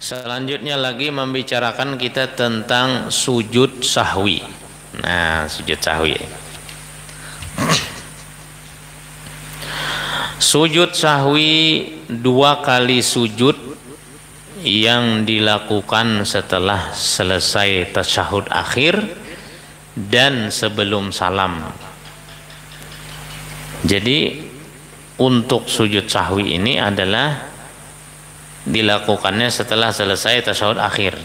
Selanjutnya lagi membicarakan kita tentang sujud sahwi. Nah, sujud sahwi. Sujud sahwi 2 kali sujud yang dilakukan setelah selesai tasyahud akhir dan sebelum salam. Jadi untuk sujud sahwi ini adalah dilakukannya setelah selesai tasyahud akhir.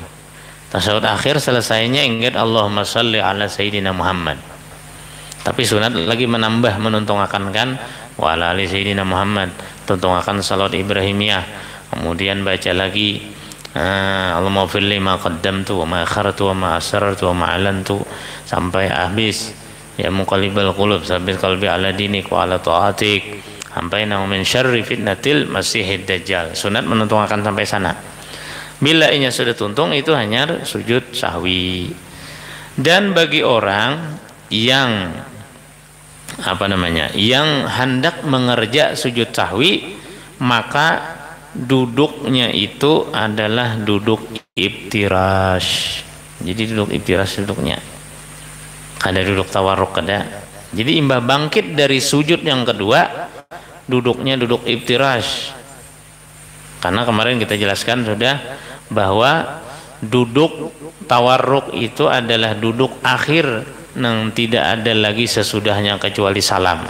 Tasyahud akhir selesainya ingat Allahumma shalli ala sayyidina Muhammad. Tapi sunat lagi menambah menuntungakan kan wa ala ali sayyidina Muhammad, tuntungakan salat Ibrahimiyah. Kemudian baca lagi Allahumma firli ma qaddamtu wa ma akhartu wa ma asrartu wa ma alantu sampai habis. Ya muqallibal qulub tsabbit qalbi ala dinik wa ala taatik sampai min syarri fitnatil masihid dajjal. Sunat menuntungakan sampai sana. Bila inya sudah tuntung itu hanya sujud sahwi. Dan bagi orang yang yang hendak mengerja sujud sahwi, maka duduknya itu adalah duduk iftirash. Jadi duduk iftirash duduknya. Kada duduk tawarruk kada. Jadi imbah bangkit dari sujud yang kedua, duduknya duduk iftirash. Karena kemarin kita jelaskan sudah bahwa duduk tawarruk itu adalah duduk akhir yang tidak ada lagi sesudahnya kecuali salam.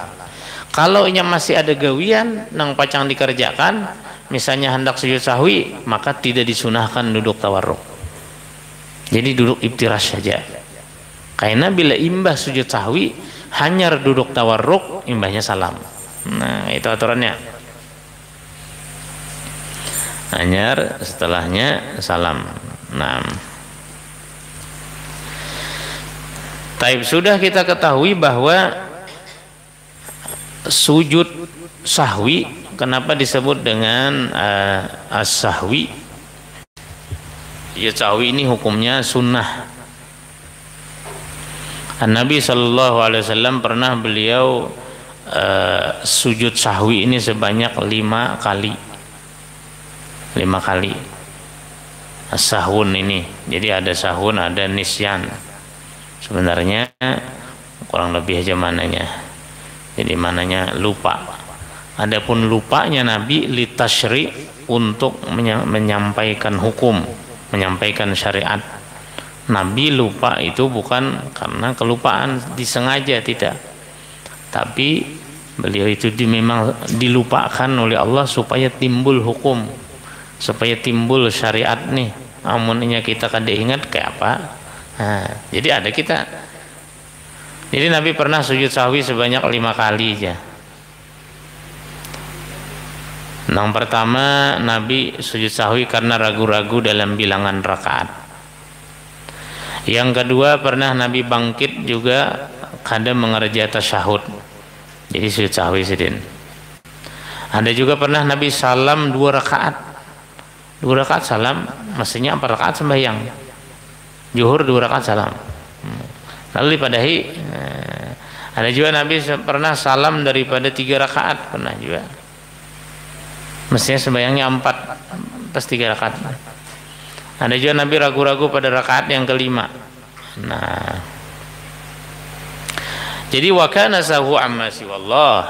Kalau ini masih ada gawian nang pacang dikerjakan, misalnya hendak sujud sahwi, maka tidak disunahkan duduk tawarruk. Jadi duduk iftirash saja. Karena bila imbah sujud sahwi hanya duduk tawarruk, imbahnya salam. Nah, itu aturannya. Hanya setelahnya salam. Nah, taib sudah kita ketahui bahwa sujud sahwi kenapa disebut dengan as-sahwi? Sujud sahwi ini hukumnya sunnah. Nabi Shallallahu Alaihi Wasallam pernah beliau sujud sahwi ini sebanyak 5 kali. 5 kali as-sahwun ini. Jadi ada sahwun, ada nisyan. Sebenarnya kurang lebih aja mananya. Jadi mananya lupa. Adapun lupanya Nabi litashri untuk menyampaikan hukum, menyampaikan syariat. Nabi lupa itu bukan karena kelupaan disengaja, tidak. Tapi beliau itu memang dilupakan oleh Allah supaya timbul hukum, supaya timbul syariat nih. Amunnya kita kada ingat kayak apa. Nah, jadi ada kita. Jadi Nabi pernah sujud sahwi sebanyak 5 kali aja. Yang pertama Nabi sujud sahwi karena ragu-ragu dalam bilangan rakaat. Yang kedua pernah Nabi bangkit juga kadang mengerja tasyahud. Jadi sujud sahwi sidin. Ada juga pernah Nabi salam 2 rakaat. 2 rakaat salam, mestinya 4 rakaat sembahyang. Zuhur 2 rakaat salam. Lalu dipadahi. Ada juga Nabi pernah salam daripada 3 rakaat, pernah juga. Mestinya sembahyangnya 4 pas 3 rakaat. Ada juga Nabi ragu-ragu pada rakaat yang kelima. Nah, jadi wa kana sahu amma siwallah.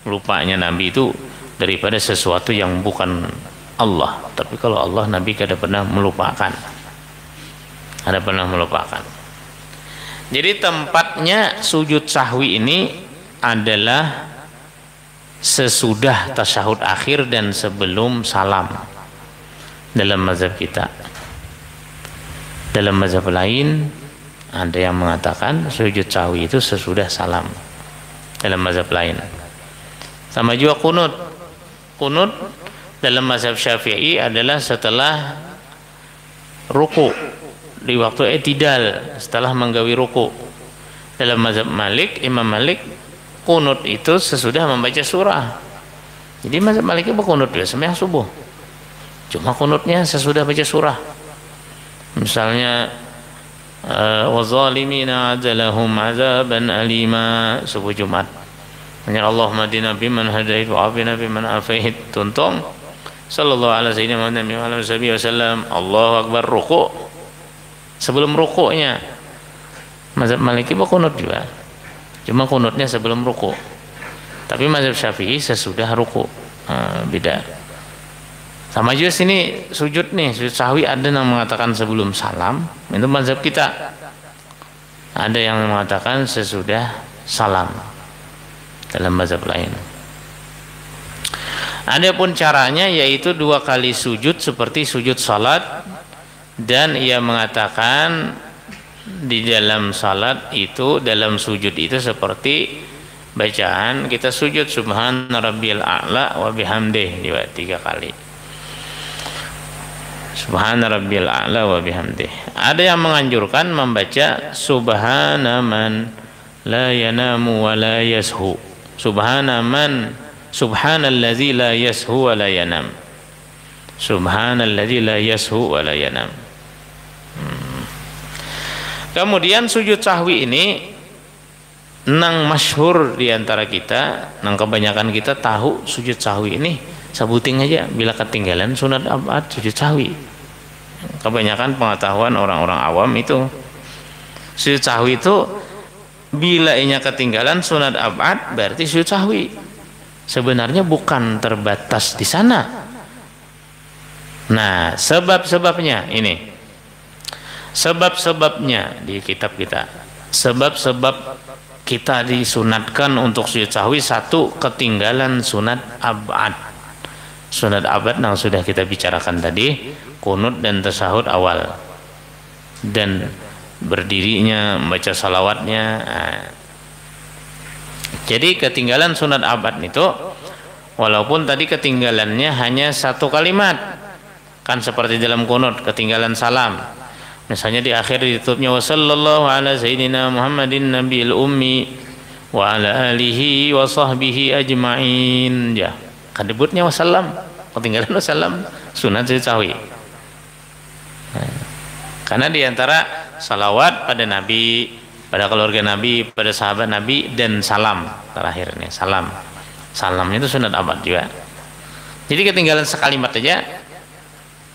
Lupanya Nabi itu daripada sesuatu yang bukan Allah. Tapi kalau Allah Nabi kada pernah melupakan. Ada pernah melupakan. Jadi tempatnya sujud sahwi ini adalah sesudah tasyahud akhir dan sebelum salam. Dalam mazhab kita. Dalam mazhab lain ada yang mengatakan sujud sahwi itu sesudah salam. Dalam mazhab lain. Sama juga kunut. Kunut dalam mazhab Syafi'i adalah setelah ruku, di waktu i'tidal, setelah menggawi ruku. Dalam mazhab Malik, Imam Malik, kunut itu sesudah membaca surah. Jadi mazhab Malik itu berkunut ya sembahyang subuh. Cuma kunutnya sesudah baca surah. Misalnya wazalimina adzalahum azaban alima subuh Jumat. Hanya Allahumma dina biman hadait wa afina biman afait, tuntung sallallahu alaihi wasallam, Allahu akbar, ruku'. Sebelum rukuknya. Mazhab Maliki kunut juga. Cuma kunutnya sebelum ruku'. Tapi mazhab Syafi'i sesudah ruku'. Beda. Sama juga sini sujud nih, sujud sahwi ada yang mengatakan sebelum salam, itu mazhab kita. Ada yang mengatakan sesudah salam dalam mazhab lain. Adapun caranya yaitu 2 kali sujud seperti sujud salat, dan ia mengatakan di dalam salat itu, dalam sujud itu seperti bacaan kita sujud subhana rabbiyal a'la wa bihamdih 3 kali. Subhana rabbiyal a'la wa bihamdih. Ada yang menganjurkan membaca subhana man la yanamu wa la yashu. Subhanallazi la yashu wa la yanam. Subhanallazi la yashu wa la yanam. Kemudian sujud sahwi ini nang masyhur di antara kita, nang kebanyakan kita tahu sujud sahwi ini sebuting aja bila ketinggalan sunat abad sujud sahwi. Kebanyakan pengetahuan orang-orang awam itu sujud sahwi itu bila inya ketinggalan sunat abad berarti sujud sahwi. Sebenarnya bukan terbatas di sana. Nah, sebab-sebabnya ini. Sebab-sebabnya di kitab kita. Sebab-sebab kita disunatkan untuk sujud sahwi: 1, ketinggalan sunat abad. Sunat abad yang sudah kita bicarakan tadi, kunut dan tasahud awal, dan berdirinya, membaca salawatnya. Jadi ketinggalan sunat abad itu, walaupun tadi ketinggalannya hanya 1 kalimat, kan seperti dalam kunut ketinggalan salam. Misalnya di akhir ditutupnya wa sallallahu ala sayyidina Muhammadin nabiyil ummi wa ala alihi wa sahbihi ajma'in. Ya, kan debutnya wasallam, ketinggalan wasallam, sunat sujud sahwi. Karena diantara salawat pada Nabi, pada keluarga Nabi, pada sahabat Nabi, dan salam terakhir ini, salam. Salamnya itu sunat abad juga. Jadi ketinggalan sekalimat aja,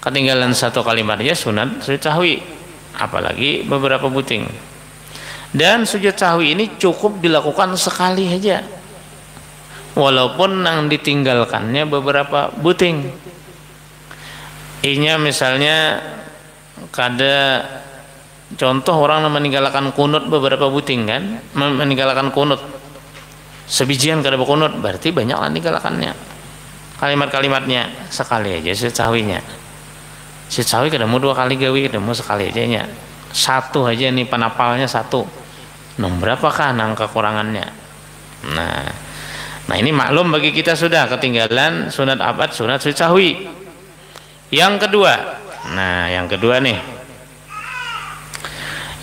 ketinggalan 1 kalimat aja sunat sujud sahwi, apalagi beberapa buting. Dan sujud sahwi ini cukup dilakukan sekali aja, walaupun yang ditinggalkannya beberapa buting. Inya misalnya kada contoh orang meninggalkan kunut beberapa buting, kan, meninggalkan kunut sebijian kada berkunut, berarti banyak lah meninggalkannya kalimat-kalimatnya. Sekali aja sujud sahwinya. Sujud sahwi kada mau 2 kali gawi, kada mau sekali aja nya. 1 aja nih penapalnya 1. Nang berapakah nang kekurangannya? Nah ini maklum bagi kita sudah ketinggalan sunat abad, sunat sujud sahwi. Yang kedua, yang kedua nih.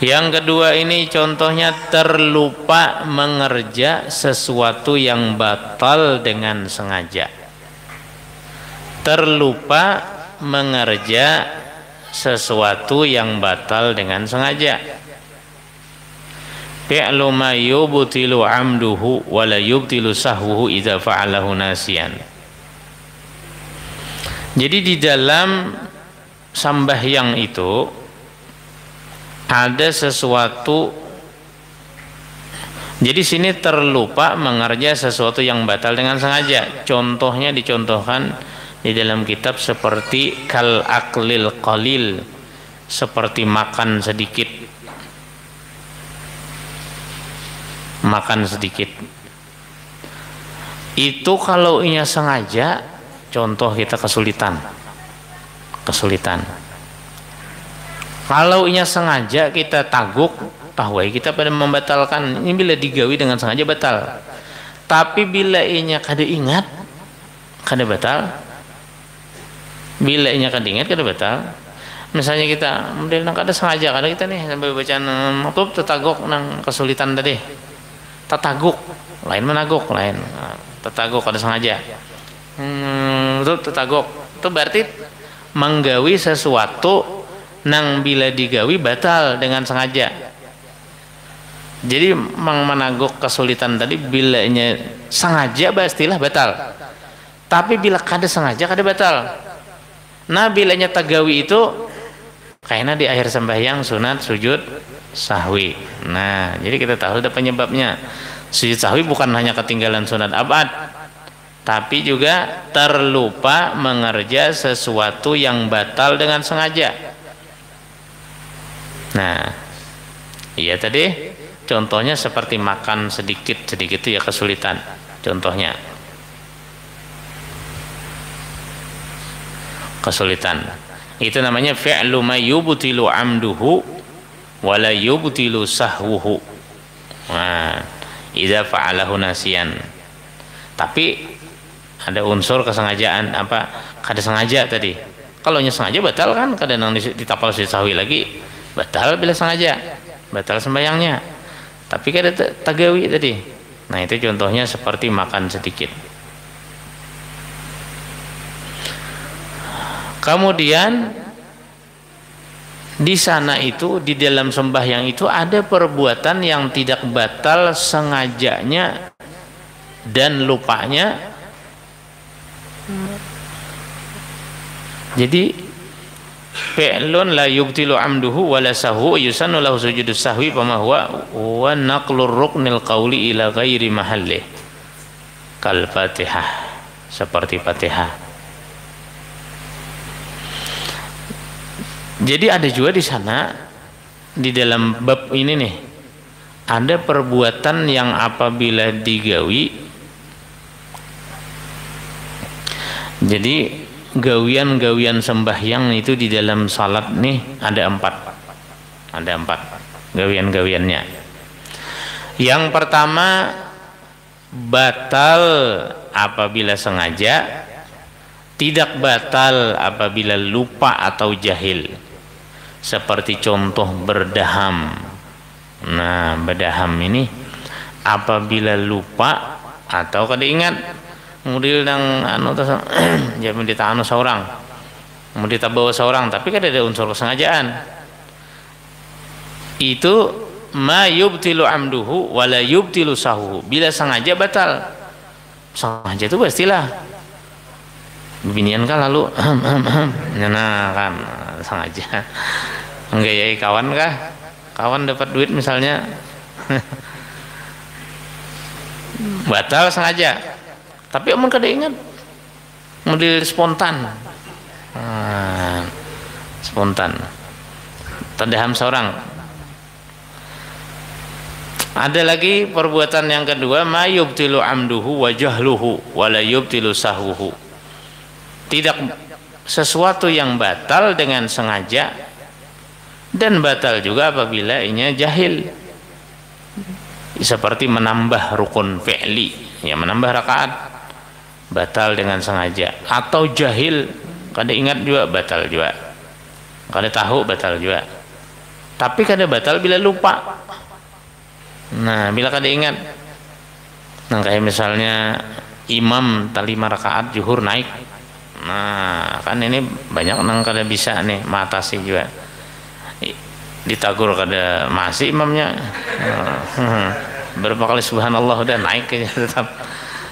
Yang kedua ini contohnya terlupa mengerja sesuatu yang batal dengan sengaja. Terlupa mengerja sesuatu yang batal dengan sengaja. Fi'lu ma yubtilu 'amduhu wa la yubtilu sahwuhu idza fa'alahu nasiyan. Jadi di dalam sambahyang itu ada sesuatu. Jadi sini terlupa mengerja sesuatu yang batal dengan sengaja. Contohnya dicontohkan di dalam kitab seperti kal aklil qalil, seperti makan sedikit. Makan sedikit. Itu kalau inya sengaja, contoh kita kesulitan. Kalau inya sengaja kita taguk, tahwai kita pada membatalkan. Ini bila digawi dengan sengaja batal. Tapi bila inya kada ingat, kada batal. Bila inya kada ingat, kada batal. Misalnya kita model nang kada sengaja, kada kita nih sampai bacaan maktub tetaguk nang kesulitan tadi. Tetaguk, lain menaguk, lain. Tetaguk kada sengaja. Itu tetaguk. Itu berarti menggawi sesuatu nang bila digawi batal dengan sengaja. Jadi menaguk kesulitan tadi bilanya sengaja pastilah batal. Tapi bila kada sengaja kada batal. Nah bilanya tagawi itu kayaknya di akhir sembahyang sunat sujud sahwi. Nah jadi kita tahu ada penyebabnya. Sujud sahwi bukan hanya ketinggalan sunat abad, tapi juga terlupa mengerja sesuatu yang batal dengan sengaja. Nah iya tadi contohnya seperti makan sedikit-sedikit itu ya kesulitan contohnya. Kesulitan itu namanya fi'lu ma yubtilu amduhu wala yubtilu sahwuhu. Nah idza fa'alahu nasiyan. Tapi ada unsur kesengajaan, apa kada sengaja tadi. Kalau nya sengaja batal kan, kadang ditapal sujud sahwi lagi batal bila sengaja, batal sembayangnya. Tapi kada tagawi tadi. Nah itu contohnya seperti makan sedikit. Kemudian di sana itu di dalam sembahyang itu ada perbuatan yang tidak batal sengajanya dan lupanya. Jadi fi'lun la yubtilu amduhu wala sahwu yusannu lahu sujudus sahwi fama huwa wa naqlur ruknil qawli ila ghairi mahallih kal Fatihah, seperti Fatihah. Jadi ada juga di sana di dalam bab ini nih ada perbuatan yang apabila digawi, jadi gawian-gawian sembahyang itu di dalam salat nih ada empat gawian-gawiannya. Yang pertama batal apabila sengaja, tidak batal apabila lupa atau jahil. Seperti contoh berdaham. Nah berdaham ini apabila lupa atau kada ingat mudil nang anu jamin ditanu seorang, mudil tabawa seorang, tapi kada ada unsur kesengajaan. Itu ma yubtilu amduhu wala yubtilu sahuhu. Bila sengaja batal. Sengaja itu pastilah binian kan lalu nah kan sengaja menggayai kawan kah, kawan dapat duit misalnya batal sengaja, tapi amun kada ingat model spontan spontan terdaham seorang. Ada lagi perbuatan yang kedua ma yubtilu amduhu wa jahluhu wala yubtilu sahwuhu. Tidak sesuatu yang batal dengan sengaja dan batal juga apabila inya jahil, seperti menambah rukun fi'li, ya menambah rakaat batal dengan sengaja, atau jahil kada ingat juga batal juga, kada tahu batal juga, tapi kada batal bila lupa. Nah bila kada ingat, nah kayak misalnya imam 5 rakaat zuhur naik. Nah kan ini banyak nang kada bisa nih matasi juga, ditagur kada masih imamnya berapa kali subhanallah udah naik tetap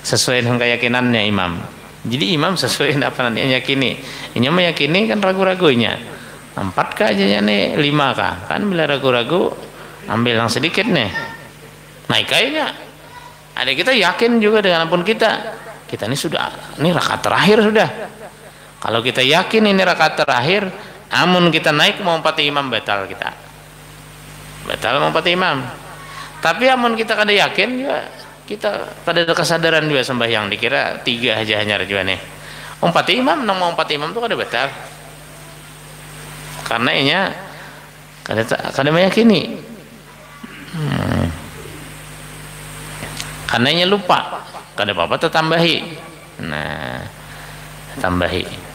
sesuai dengan keyakinannya imam. Jadi imam sesuai dengan apa nanti yakini, ini meyakini kan ragu-ragunya 4 kah aja nih 5 kah, kan bila ragu-ragu ambil yang sedikit nih naik kayaknya. Ada kita yakin juga dengan ampun kita ini sudah, ini rakaat terakhir sudah. Kalau kita yakin ini rakaat terakhir, amun kita naik mau pati imam batal, kita batal mau pati imam. Tapi amun kita kada yakin juga, kita kada ada kesadaran juga sembahyang, dikira 3 aja hanya juga nih pati imam, nang mau pati imam tuh kada batal karena inya kada meyakini, karena inya lupa, kada apa-apa tambahi. Nah tambahi.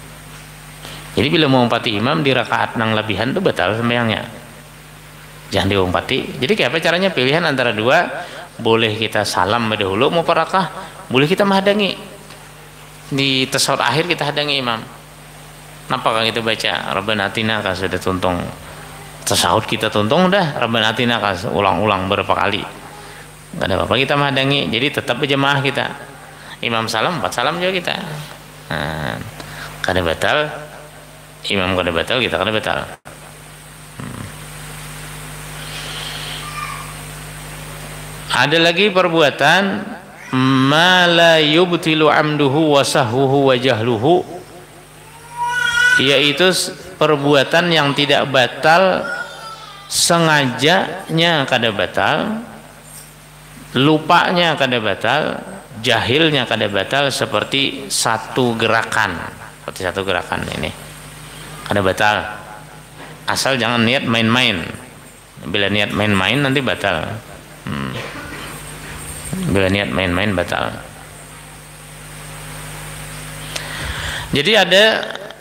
Jadi bila mau umpati imam di rakaat nang lebihan itu batal sembahyangnya, jangan diumpati. Jadi kayak apa caranya? Pilihan antara dua, boleh kita salam dahulu mau parakah, boleh kita menghadangi di tasawuf akhir, kita hadangi imam. Nampakah kita baca Rabbana atina kan sudah tuntung tasawuf, kita tuntung dah Rabbana atina kan ulang-ulang berapa kali, gak ada apa-apa kita menghadangi. Jadi tetap berjamaah kita, imam salam 4 salam juga kita, nah, kada batal imam kada batal, kita kada batal. Ada lagi perbuatan ma la yubtilu amduhu wa sahwuhu wa jahluhu, yaitu perbuatan yang tidak batal, sengajanya kada batal, lupanya kada batal, jahilnya kada batal, seperti satu gerakan ini kada batal, asal jangan niat main-main. Bila niat main-main nanti batal. Bila niat main-main batal. Jadi ada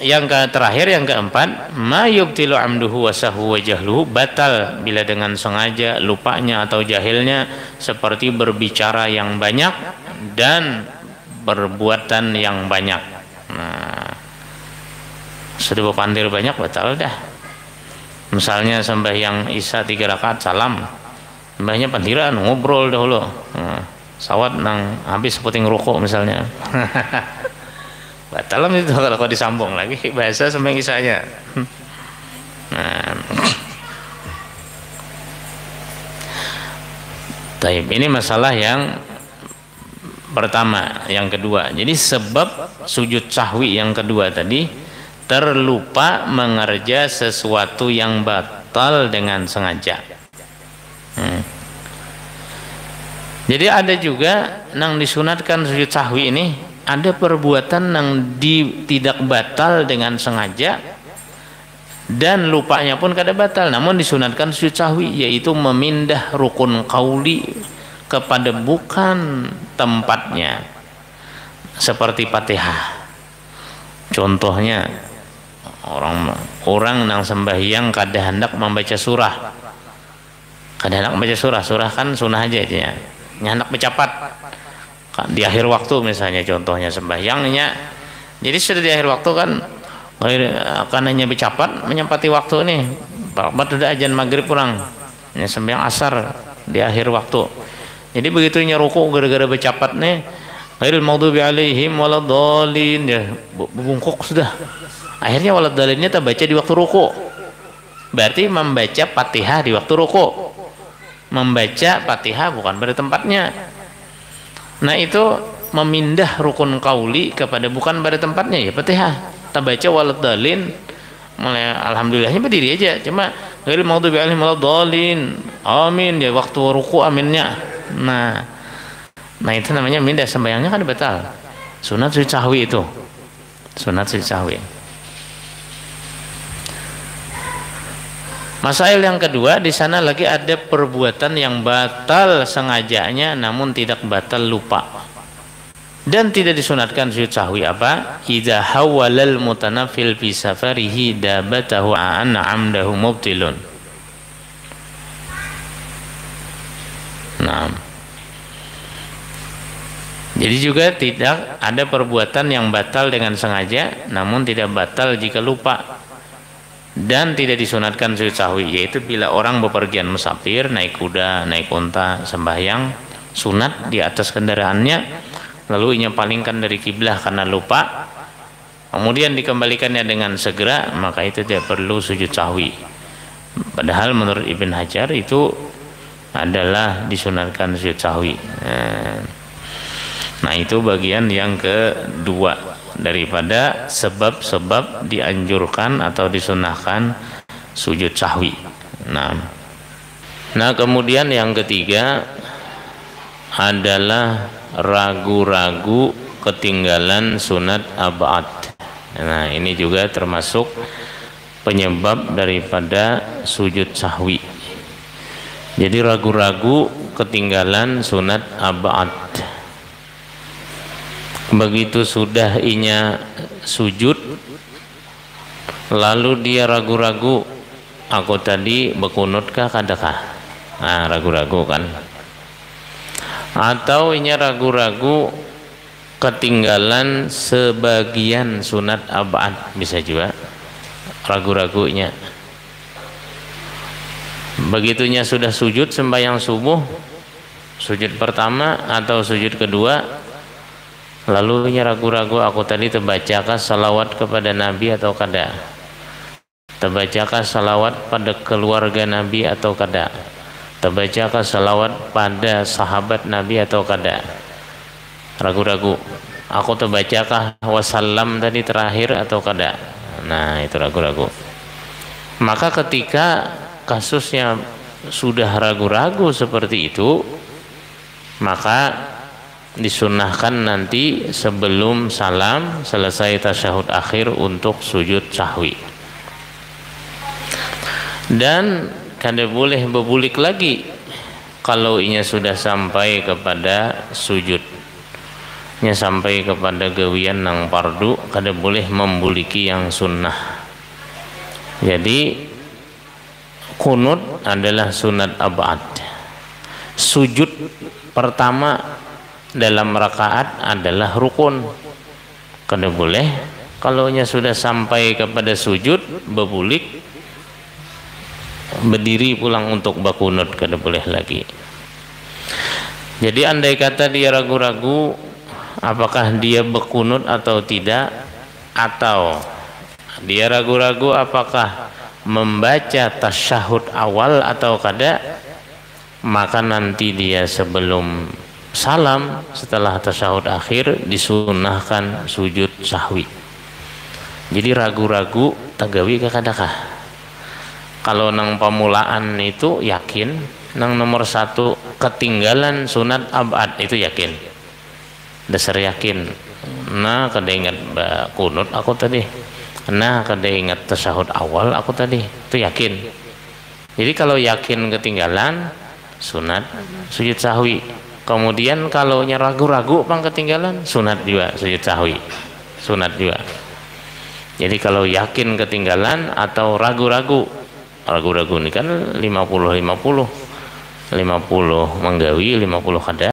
yang terakhir, yang keempat, ma yubtilu amduhu wa sahwu wa jahluhu, batal bila dengan sengaja, lupanya atau jahilnya, seperti berbicara yang banyak dan perbuatan yang banyak. Nah, sudah berpandir banyak batal dah. Misalnya sembahyang Isya 3 rakaat salam, mbahnya pandiran ngobrol dahulu, sawat nang habis puting rukuk misalnya. Batalam itu kalau disambung lagi bahasa sembahyang Isyanya. Nah, taib, ini masalah yang pertama. Yang kedua, jadi sebab sujud sahwi yang kedua tadi, terlupa mengerja sesuatu yang batal dengan sengaja. Jadi ada juga nang disunatkan sujud sahwi ini, ada perbuatan nang tidak batal dengan sengaja dan lupanya pun kada batal, namun disunatkan sujud sahwi, yaitu memindah rukun qauli kepada bukan tempatnya, seperti Fatihah. Contohnya, orang nang sembahyang kada hendak membaca surah, surah kan sunnah aja itu ya, hendak bercapat di akhir waktu misalnya, contohnya sembahyangnya, jadi sudah di akhir waktu kan hanya bercapat menyempati waktu ini, sudah ajan maghrib pulang, ya, sembahyang asar di akhir waktu. Jadi begitu ruku gara-gara bercapat nih, ghairil maghdubi alaihim waladhdallin, ya bungkuk sudah, akhirnya waladhdallinnya tak baca di waktu ruku, berarti membaca Fatihah di waktu ruku, membaca Fatihah bukan pada tempatnya. Nah, itu memindah rukun qauli kepada bukan pada tempatnya, ya Fatihah tak baca waladhdallin, alhamdulillahnya berdiri aja, cuma ghairil maghdubi alaihim waladhdallin, amin, ya waktu ruku aminnya. Nah itu namanya mindah, sembahyangnya kan batal. Sunat sujud sahwi itu, sunat sujud sahwi. Masail yang kedua, di sana lagi ada perbuatan yang batal sengajanya namun tidak batal lupa, dan tidak disunatkan sujud sahwi. Apa? Idza hawalal mutanaffil fi safarihi dabatahu an amdahu mubtilun. Nah, jadi juga tidak ada perbuatan yang batal dengan sengaja namun tidak batal jika lupa, dan tidak disunatkan sujud sahwi, yaitu bila orang bepergian musafir, naik kuda, naik unta, sembahyang sunat di atas kendaraannya, lalu ia palingkan dari kiblah karena lupa, kemudian dikembalikannya dengan segera, maka itu tidak perlu sujud sahwi. Padahal menurut Ibn Hajar itu adalah disunatkan sujud sahwi. Nah, itu bagian yang kedua daripada sebab-sebab dianjurkan atau disunahkan sujud sahwi. Nah kemudian yang ketiga adalah ragu-ragu ketinggalan sunat ab'ad. Nah, ini juga termasuk penyebab daripada sujud sahwi. Jadi ragu-ragu ketinggalan sunat ab'ad, begitu sudah inya sujud lalu dia ragu-ragu, aku tadi bekunutkah kadakah, nah ragu-ragu kan, atau inya ragu-ragu ketinggalan sebagian sunat ab'ad, bisa juga ragu-ragunya. Begitunya sudah sujud sembahyang subuh, sujud pertama atau sujud kedua, lalu ragu-ragu, aku tadi terbacakah salawat kepada Nabi atau kada. Terbacakah salawat pada keluarga Nabi atau kada? Terbacakah salawat pada sahabat Nabi atau kada? Ragu-ragu. Aku terbacakah wasallam tadi terakhir atau kada? Nah, itu ragu-ragu. Maka ketika kasusnya sudah ragu-ragu seperti itu, maka disunnahkan nanti sebelum salam selesai tasyahud akhir untuk sujud sahwi. Dan kada boleh berbulik lagi kalau inya sudah sampai kepada sujudnya, sampai kepada gawian nang pardu, kada boleh membuliki yang sunnah. Jadi kunut adalah sunat abad. Sujud pertama dalam rakaat adalah rukun. Kada boleh kalau nya sudah sampai kepada sujud berbulik, berdiri pulang untuk bakunut, kada boleh lagi. Jadi andai kata dia ragu-ragu apakah dia berkunut atau tidak, atau dia ragu-ragu apakah membaca tasyahud awal atau kada, maka nanti dia sebelum salam setelah tasyahud akhir disunnahkan sujud sahwi. Jadi ragu-ragu tagawi ke kadakah? Kalau nang pamulaan itu yakin, nang nomor 1 ketinggalan sunat abad itu yakin, dasar yakin. Nah kada ingat kunut aku tadi, nah kada ingat tasyahud awal aku tadi, itu yakin. Jadi kalau yakin ketinggalan sunat sujud sahwi. Kemudian kalau nya ragu-ragu pang ketinggalan sunat juga sujud sahwi, sunat juga. Jadi kalau yakin ketinggalan atau ragu-ragu ini kan 50 menggawi 50 kada.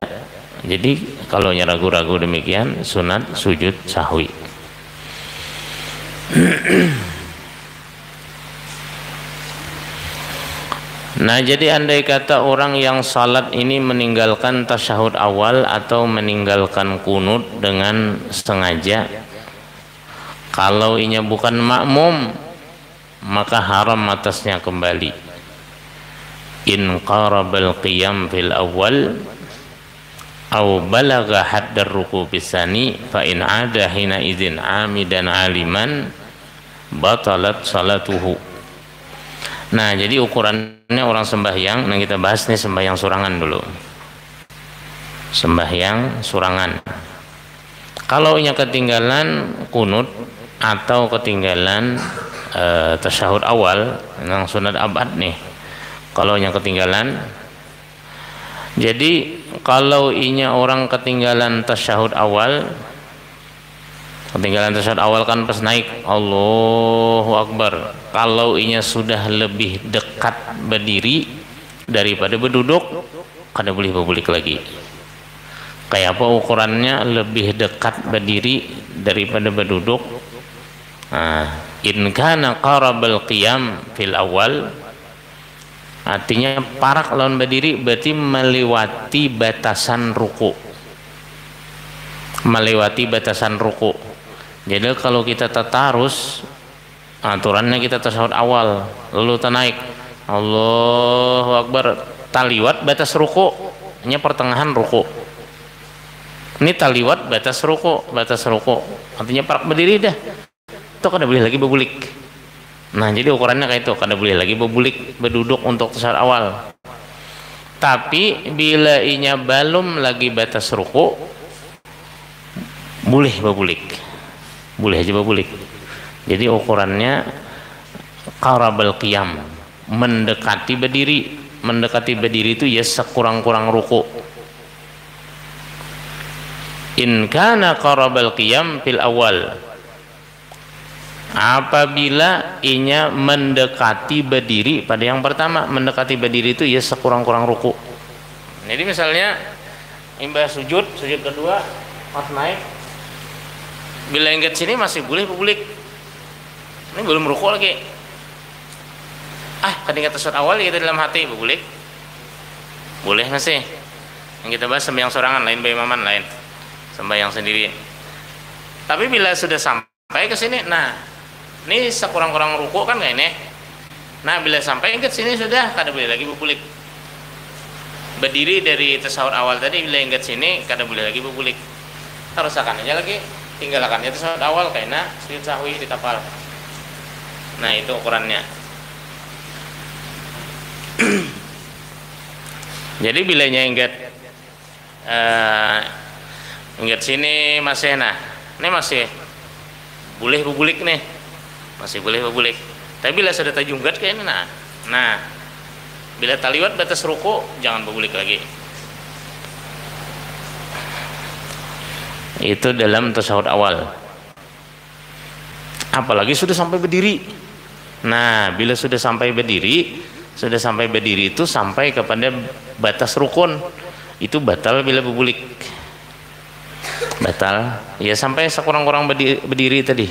Jadi kalau nya ragu-ragu demikian sunat sujud sahwi. Nah, jadi andai kata orang yang salat ini meninggalkan tasyahud awal atau meninggalkan kunut dengan sengaja, kalau inya bukan makmum maka haram atasnya kembali. In qarabal qiyam fil awal aw balagha haddar ruku' bisani fa in ada hina idzin amidan aliman batalat salatuhu. Nah, jadi ukurannya orang sembahyang, nah kita bahas nih sembahyang surangan dulu. Sembahyang surangan. Kalau inya ketinggalan kunut atau ketinggalan tasyahud awal, yang sunat abad nih. Kalau inya ketinggalan, jadi kalau inya orang ketinggalan tasyahud awal, kan pas naik Allahu Akbar. Kalau inya sudah lebih dekat berdiri daripada berduduk, kada boleh berbulik lagi. Kayak apa ukurannya lebih dekat berdiri daripada berduduk? Nah, in kana qarabal qiyam fil awal, artinya parak lawan berdiri berarti melewati batasan ruku. Melewati batasan ruku. Jadi kalau kita tatarus, aturannya kita tasyahud awal, lalu naik Allahu Akbar, taliwat batas ruku, nya pertengahan ruku. Ini taliwat batas ruku, artinya parak berdiri dah. Itu kada boleh lagi berbulik. Nah, jadi ukurannya kayak itu, kada boleh lagi berbulik berduduk untuk tasyahud awal. Tapi bila inya belum lagi batas ruku, boleh berbulik. Boleh aja berbulik. Jadi ukurannya qarabal qiyam, mendekati berdiri. Mendekati berdiri itu ya sekurang-kurang ruku. In kana qarabal qiyam fil awal, apabila inya mendekati berdiri pada yang pertama. Mendekati berdiri itu ya sekurang-kurang ruku. Jadi misalnya imbah sujud kedua pas naik, bila ingat sini masih boleh berbulik, ini belum ruku lagi, kadang tasyahud awal kita dalam hati berbulik, boleh masih. Yang kita bahas sembahyang sorangan lain, baimaman lain, sembahyang sendiri. Tapi bila sudah sampai ke sini, nah Ini sekurang-kurang ruku kan kayak ini. Nah, bila sampai ke sini sudah kada boleh lagi berbulik. Berdiri dari tasawuf awal tadi, bila ingat sini kada boleh lagi berbulik. Harus akan aja lagi, tinggalkan itu tasawuf awal karena sujud sahwi ditapal. Nah, itu ukurannya. Jadi bilanya ingat sini masih, nah ini masih boleh berbulik nih, masih boleh berbulik. Tapi bila sudah tajunggat kayak ini, nah bila taliwat batas ruku jangan berbulik lagi. Itu dalam tasawuf awal. Apalagi sudah sampai berdiri. Nah, bila sudah sampai berdiri itu sampai kepada batas rukun, itu batal bila berbulik. Batal ya sampai sekurang-kurang berdiri tadi.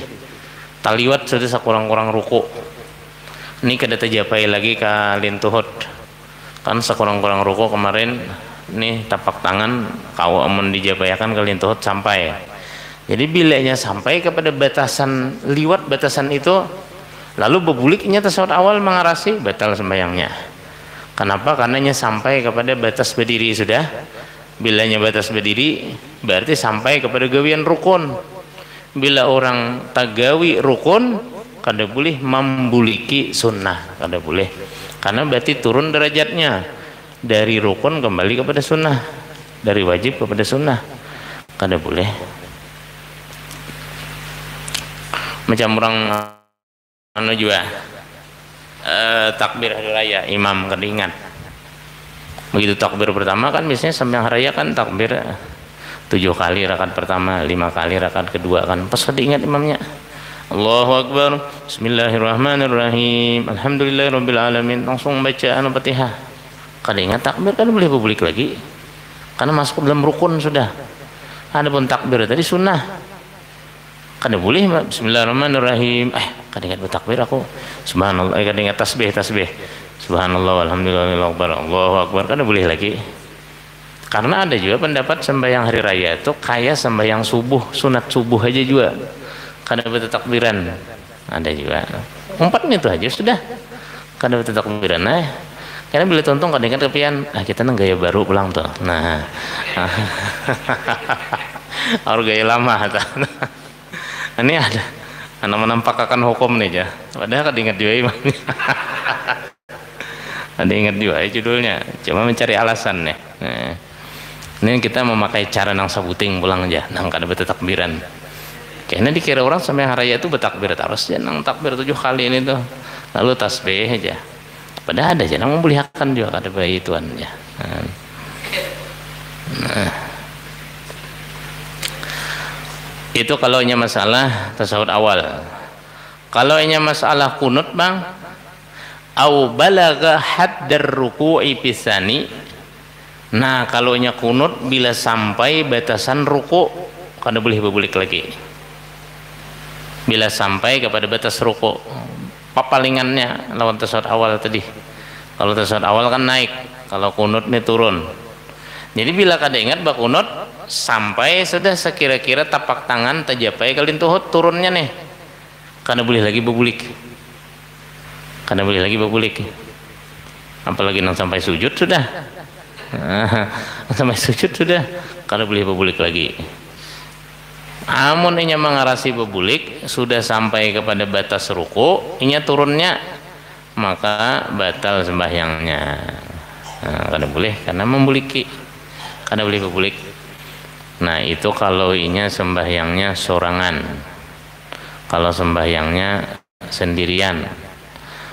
Taliwat sudah sekurang-kurang ruku. Ini kada terjapai lagi kalin tuhut. Kan sekurang-kurang ruku kemarin nih tapak tangan kau amun dijapayakan kalin tuhut sampai. Jadi bilanya sampai kepada batasan liwat batasan itu, lalu berbuliknya tasawuf awal mengarasi, batal sembahyangnya. Kenapa? Karenanya sampai kepada batas berdiri sudah. Bilanya batas berdiri berarti sampai kepada gawian rukun. Bila orang tagawi rukun kada boleh membuliki sunnah, kada boleh. Karena berarti turun derajatnya dari rukun kembali kepada sunnah, dari wajib kepada sunnah, kada boleh. Macam orang anu juga takbir hari raya imam kedingat. Begitu takbir pertama kan biasanya sembahyang raya kan takbir 7 kali rakaat pertama, 5 kali rakaat kedua kan. Pas diingat imamnya Allahu Akbar, Bismillahirrahmanirrahim, Alhamdulillahirabbil alamin, langsung baca anu Fatihah. Kada ingat takbir kan boleh berbulik lagi. Karena masuk dalam rukun sudah. Adapun takbir tadi sunnah. Kada boleh Bismillahirrahmanirrahim. Kada ingat bertakbir aku. Subhanallah, kada ingat tasbih. Subhanallah walhamdulillah Allahu Akbar. Kada boleh lagi. Karena ada juga pendapat sembahyang hari raya itu kayak sembahyang subuh, sunat subuh aja juga. Kada bertakbiran. Ada juga. 4 menit itu aja sudah. Kada bertakbiran. Karena bila tonton kada ingat kepian, kita nang gaya baru pulang tuh. Nah. Harus gaya lama ini ada anak menampakkan hukum nih ya. Padahal kan ingat juga imamnya. Ada ingat juga judulnya. Cuma mencari alasan nih. Nah, ini kita memakai cara nang sabuting pulang aja. Nang kada bertakbiran. Kayaknya dikira orang sampai hari raya itu bertakbir terus ya. Nang takbir 7 kali ini tuh. Lalu tasbih aja. Padahal ada aja nang membolehkan juga kada bayi tuan ya. Nah. Itu kalau nya masalah tasawuf awal. Kalau nya masalah kunut bang, au balagha haddar ruku'i pisani. Nah, kalau nya kunut bila sampai batasan ruku, kada boleh berbulik lagi. Bila sampai kepada batas ruku, papalingannya lawan tasawuf awal tadi. Kalau tasawuf awal kan naik, kalau kunut nih turun. Jadi bila kada ingat bakunut sampai sudah sekira-kira tapak tangan terjapai kalin tuhut turunnya nih, kada boleh lagi berbulik. Kada boleh lagi berbulik. Apalagi nang sampai sujud sudah. Sampai sujud sudah kada boleh berbulik lagi. Amun inya mengarasi berbulik sudah sampai kepada batas ruku, inya turunnya maka batal sembahyangnya. Kada boleh karena membuliki. Kada boleh berbulik. Nah, itu kalau inya sembahyangnya sorangan. Kalau sembahyangnya sendirian.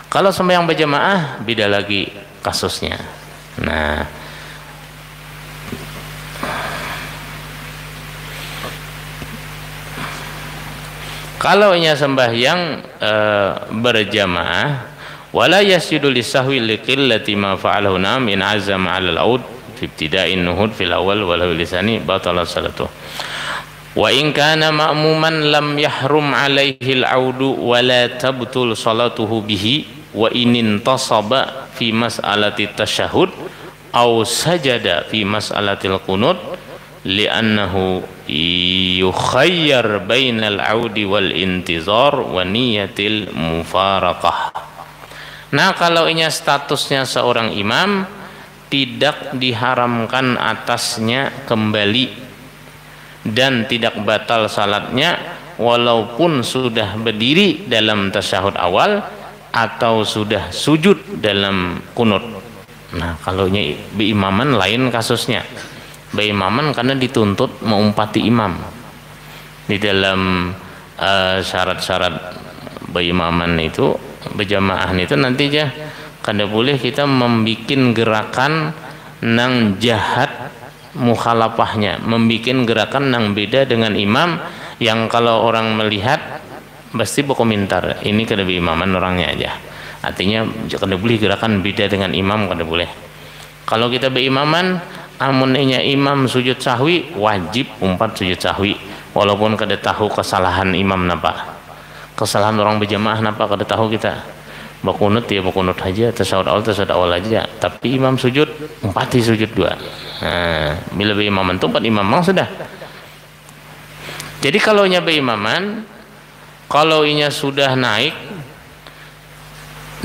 Kalau sembahyang berjamaah beda lagi kasusnya. Nah, kalau inya sembahyang berjamaah wala yasjudu lisahwi liqillati ma fa'alahu min azama 'alal aud fi ibtida'in nuhud fil awal walau lisani batala salatu wa in kana ma'muman lam yahrum alaihi al-audu wa la tabtul salatuhu bihi wa in intasaba fi mas'alati tasyahhud aw sajada fi mas'alatil qunut li'annahu yukhayyar bainal audi wal intizar wa niyatil mufaraqah. Nah, kalau ini statusnya seorang imam, tidak diharamkan atasnya kembali dan tidak batal salatnya walaupun sudah berdiri dalam tasyahud awal atau sudah sujud dalam kunut. Nah, kalau ini beimaman lain kasusnya. Beimaman karena dituntut mengumpati imam. Di dalam syarat-syarat beimaman itu, berjamaah itu nanti aja kada boleh kita membikin gerakan nang jahat mukhalafahnya, membikin gerakan nang beda dengan imam yang kalau orang melihat pasti berkomentar ini kada beimaman orangnya aja. Artinya kada boleh gerakan beda dengan imam, kada boleh. Kalau kita beimaman, amunnya imam sujud sahwi, wajib umpat sujud sahwi walaupun kada tahu kesalahan imam napa. Kesalahan orang berjamaah napa kada tahu kita. Bakunut ya bakunut aja, tasawuf awal aja. Tapi imam sujud, umpati sujud dua. Nah, bila beimaman tu empat imam sudah. Jadi kalau nya beimaman, kalau inya sudah naik,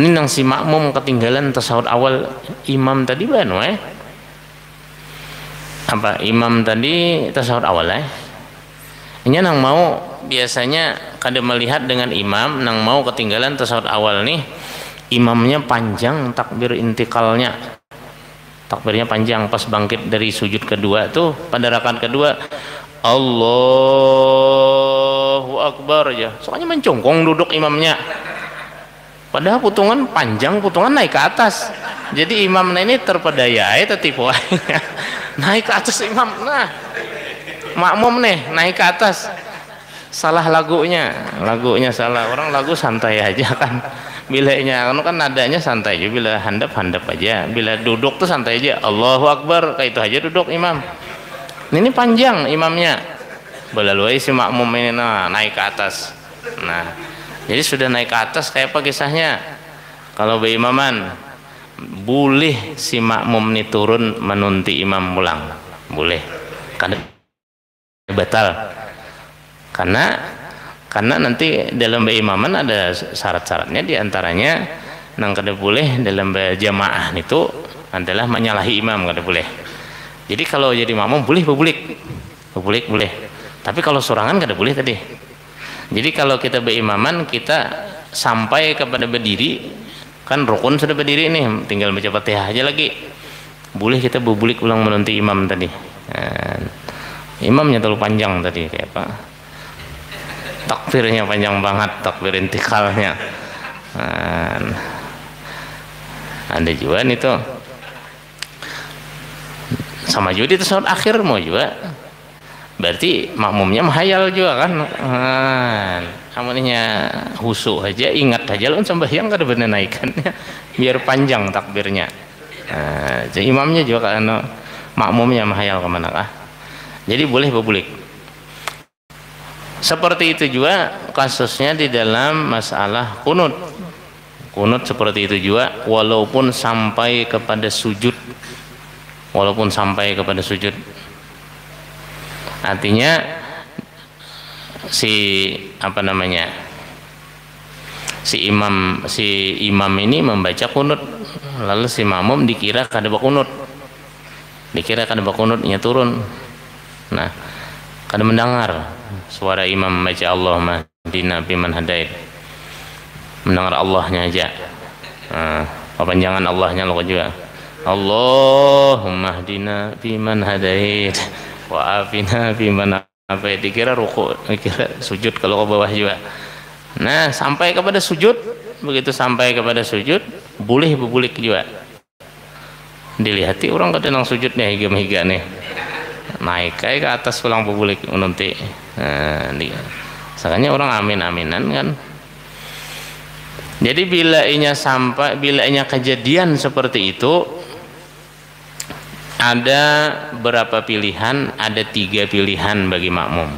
ini nang si makmum ketinggalan tasawuf awal imam tadi bano apa imam tadi tasawuf awal ini nang mau biasanya kada melihat dengan imam, nang mau ketinggalan tasawuf awal nih, imamnya panjang takbir intikalnya, takbirnya panjang pas bangkit dari sujud kedua tuh pada rakaat kedua Allahu Akbar aja, soalnya mencongkong duduk imamnya, padahal putungan panjang, putungan naik ke atas, jadi imamnya ini terpedaya tertipu naik ke atas imam. Nah, makmum nih naik ke atas, salah lagunya salah, orang lagu santai aja kan, bilanya kan nadanya santai aja, bila handap aja, bila duduk tuh santai aja, Allahu Akbar kayak itu aja duduk imam. Ini panjang imamnya, belalui si makmum ini naik ke atas. Nah, jadi sudah naik ke atas kayak apa kisahnya? Kalau beimaman boleh si makmum ini turun menunti imam pulang, boleh, karena batal, karena nanti dalam beimaman ada syarat-syaratnya, diantaranya nang kada boleh dalam berjamaah itu adalah menyalahi imam, kada boleh. Jadi kalau jadi makmum boleh boleh, tapi kalau sorangan kada boleh tadi. Jadi kalau kita beimaman, kita sampai kepada berdiri, kan rukun sudah berdiri nih, tinggal baca Fatihah aja lagi, boleh kita berbulik ulang menanti imam tadi. Imamnya terlalu panjang tadi, kayak apa, takbirnya panjang banget, takbir intikalnya. Ada juga nih tuh sama juga di tasawuf akhir mau juga, berarti makmumnya menghayal juga kan. Amunnya husu aja, ingat aja lo sembahyang kada bener naikannya, biar panjang takbirnya. Jadi imamnya juga kan makmumnya menghayal kemana kah. Jadi boleh berbulik. Seperti itu juga kasusnya di dalam masalah kunut. Kunut seperti itu juga, walaupun sampai kepada sujud. Artinya si imam ini membaca kunut, lalu si makmum dikira kada bakunut, nya turun. Nah, kada mendengar suara imam membaca Allahumma hdina biman hadait, mendengar Allahnya aja. Panjangan Allahnya lo juga, Allahumma hdina biman hadait wa afina biman afait, dikira ruku, dikira sujud kalau ke bawah juga. Nah, sampai kepada sujud, begitu sampai kepada sujud boleh berbulik juga. Dilihati orang kadang sujudnya higa nih, naik kayak ke atas pulang berbulik nanti. Makanya orang aminan kan. Jadi bila inya kejadian seperti itu, ada berapa pilihan? Ada 3 pilihan bagi makmum.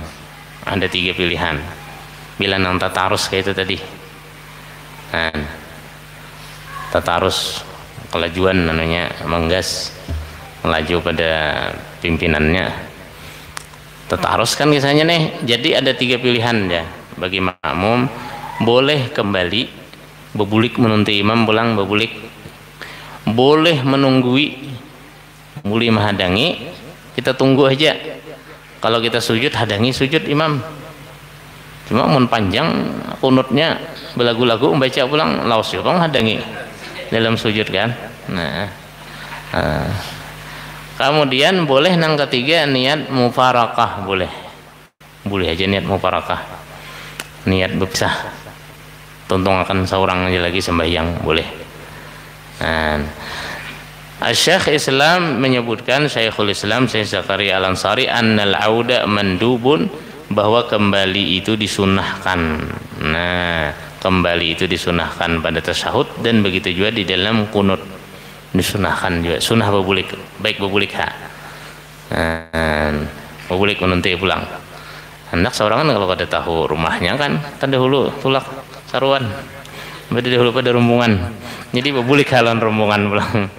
Ada 3 pilihan. Bila nang tatarus kayak itu tadi. Tatarus kelajuan namanya, menggas melaju pada pimpinannya. Tatarus kan kisahnya nih. Jadi ada 3 pilihan ya bagi makmum. Boleh kembali bebulik menunti imam pulang bebulik, boleh menunggui muli menghadangi, kita tunggu aja. Kalau kita sujud hadangi sujud imam, cuma mun panjang kunutnya belagu-lagu membaca pulang laos yurong hadangi dalam sujud kan. Kemudian boleh nang ketiga niat mufarakah, boleh aja niat mufarakah, niat berpisah, tuntung akan seorang aja lagi sembahyang, boleh. Syekh Islam menyebutkan, Syekhul Islam Syekh Zakaria Al-Ansari, annal auda mandubun, bahwa kembali itu disunahkan. Kembali itu disunahkan pada tasyahud, dan begitu juga di dalam kunut disunahkan juga, sunnah bebulik, baik bebulik bebulik menunti pulang. Hendak seorang kan kalau kada tahu rumahnya kan dahulu tulak saruan, berarti dahulu pada rombongan, jadi bebulik halan rombongan pulang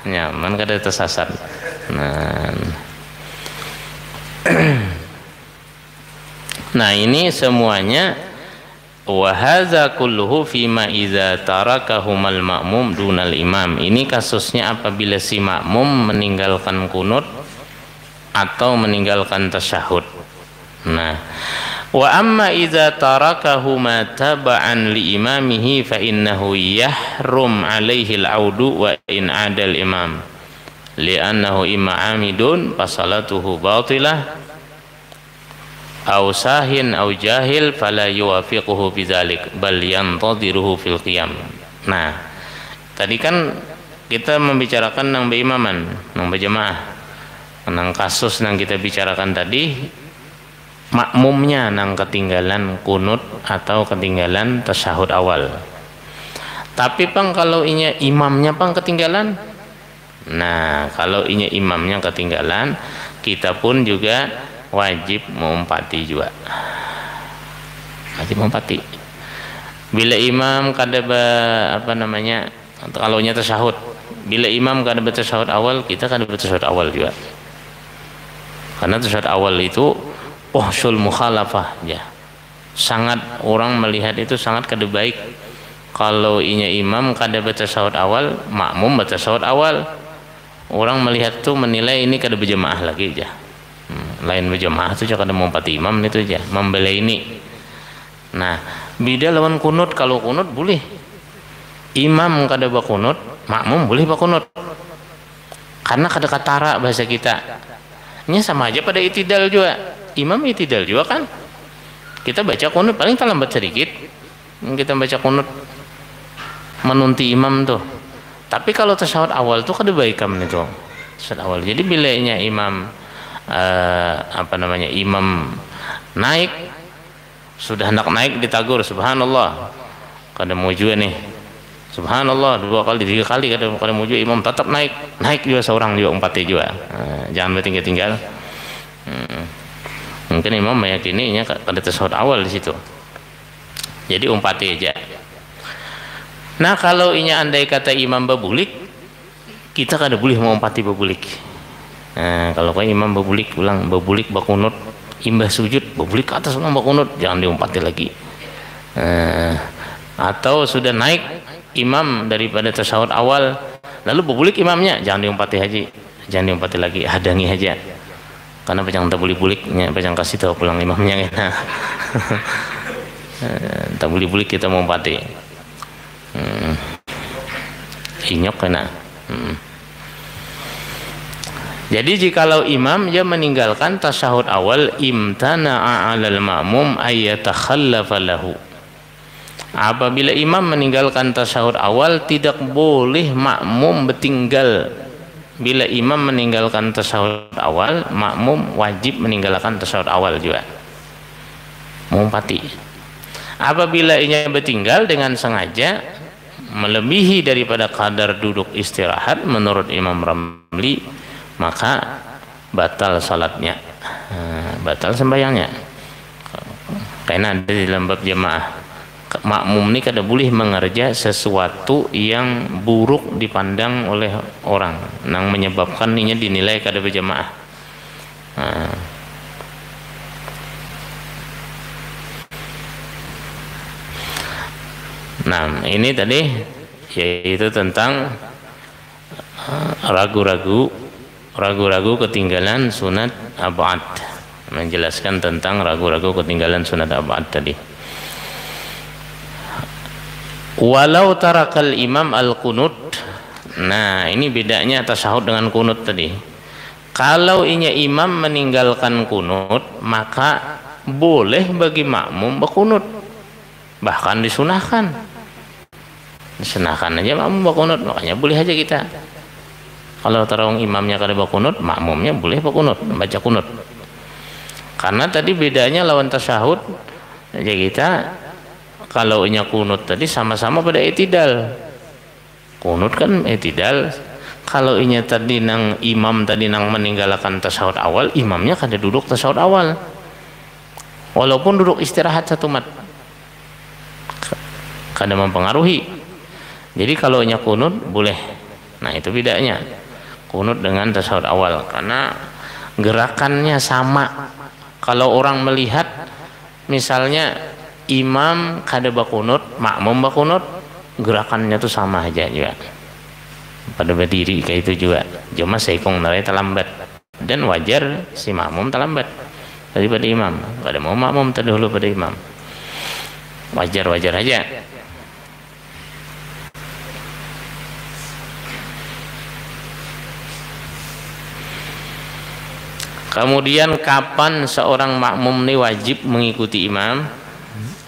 nyaman kada tersasar. Nah ini semuanya wa hadza kulluhu fima idza tarakahumal ma'mum dunal imam. Ini kasusnya apabila si makmum meninggalkan kunut atau meninggalkan tasyahud. Nah, wa amma idza tarakahuma taba'an li imamihi fa innahu yahrum alaihi al-audu wa in adal imam li'annahu imma amidun fasalatuhu batilah aw sahin aw jahil fala yuwafiquhu bidzalik bal yantadiruhu fil qiyam. Nah, tadi kan kita membicarakan nang beimaman, nang berjamaah. Nang kasus nang kita bicarakan tadi makmumnya nang ketinggalan kunut atau ketinggalan tasyahud awal. Tapi pang kalau inya imamnya pang ketinggalan. Nah, kalau inya imamnya ketinggalan, kita pun juga wajib mengumpati juga, wajib mengumpati. Bila imam kada kalau nya tasyahud, bila imam kada bertasyahud awal, kita kada bertasyahud awal juga, karena tasyahud awal itu pohsul mukhalafah ya, sangat orang melihat itu sangat kada baik kalau inya imam kada bertasyahud awal, makmum bertasyahud awal, orang melihat tuh menilai ini kada berjamaah lagi aja. Lain berjamaah itu jangan mengumpati imam itu aja, membela ini. Nah, beda lawan kunut. Kalau kunut boleh imam kada bakunut, makmum boleh bakunut, karena kada katara bahasa kita. Ini sama aja pada itidal juga, imam itidal juga kan. Kita baca kunut paling terlambat sedikit, kita baca kunut menunti imam tuh. Tapi kalau tasyahud awal tuh kada baik kam itu tasyahud awal. Jadi bilanya imam imam naik, sudah hendak naik ditagur subhanallah, kada mau juga nih subhanallah 2 kali 3 kali, kada mau juga, imam tetap naik juga seorang juga umpati juga. Jangan bertinggal-tinggal. Mungkin imam meyakininya kada tasyahud awal di situ, jadi umpati aja. Nah, kalau inya andai kata imam bebulik, kita kada boleh mengumpati bebulik. Nah, kalau kayak imam bebulik pulang, bebulik bakunut, imbah sujud bebulik ke atas ulang bakunut, jangan diumpati lagi. Atau sudah naik imam daripada tasyahud awal, lalu bebulik imamnya, jangan diumpati lagi, hadangi aja. Karena pejang tak boleh buliknya, pejang kasih tahu pulang imamnya kita. Tak boleh bulik kita mengumpati. Inyok kena. Jadi jikalau imam dia meninggalkan tasyahud awal, imtana'a 'alal ma'mum ayyatakhallafa lahu. Apabila imam meninggalkan tasyahud awal, tidak boleh makmum bertinggal. Bila imam meninggalkan tasyahud awal, makmum wajib meninggalkan tasyahud awal juga, mengumpati. Apabila ia bertinggal dengan sengaja melebihi daripada kadar duduk istirahat menurut Imam Ramli, maka batal salatnya, batal sembahyangnya. Karena ada di dalam bab jamaah, makmum ini kada boleh mengerja sesuatu yang buruk dipandang oleh orang, yang menyebabkan ini dinilai kada berjamaah. Nah, ini tadi yaitu tentang ragu-ragu ketinggalan sunat abad, menjelaskan tentang ragu-ragu ketinggalan sunat abad tadi. Walau tarakal imam al-qunut. Nah, ini bedanya tasyahud dengan kunut tadi. Kalau inya imam meninggalkan kunut, maka boleh bagi makmum berkunut, bahkan disunahkan aja makmum berkunut. Makanya boleh aja kita, kalau tarawih imamnya kada berkunut, makmumnya boleh berkunut, baca kunut. Karena tadi bedanya lawan tasyahud aja kita, kalau inya kunut tadi sama-sama pada i'tidal. Kunut kan i'tidal. Kalau inya tadi nang imam tadi nang meninggalkan tasyahud awal, imamnya kada duduk tasyahud awal, walaupun duduk istirahat satu mat, kada mempengaruhi. Jadi kalau inya kunut boleh. Nah, itu bedanya kunut dengan tasyahud awal, karena gerakannya sama. Kalau orang melihat misalnya imam kada bakunut, makmum bakunut, gerakannya tuh sama aja juga, pada berdiri kayak itu juga, cuma seikong narai terlambat, dan wajar si makmum terlambat daripada imam. Kada mau makmum terdahulu pada imam, wajar aja. Kemudian kapan seorang makmum ini wajib mengikuti imam?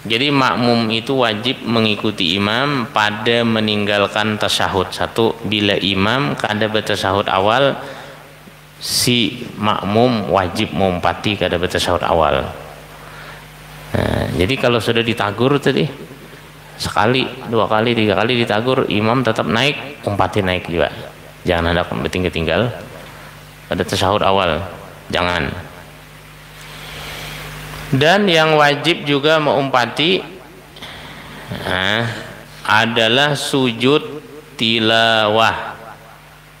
Jadi makmum itu wajib mengikuti imam pada meninggalkan tasyahud. Satu, bila imam kada bertasyahud awal, si makmum wajib mengumpati kada bertasyahud awal. Nah, jadi kalau sudah ditagur tadi sekali, dua kali, tiga kali ditagur, imam tetap naik, umpati naik juga. Jangan ada ketinggal pada tasyahud awal, jangan. Dan yang wajib juga mengumpati adalah sujud tilawah,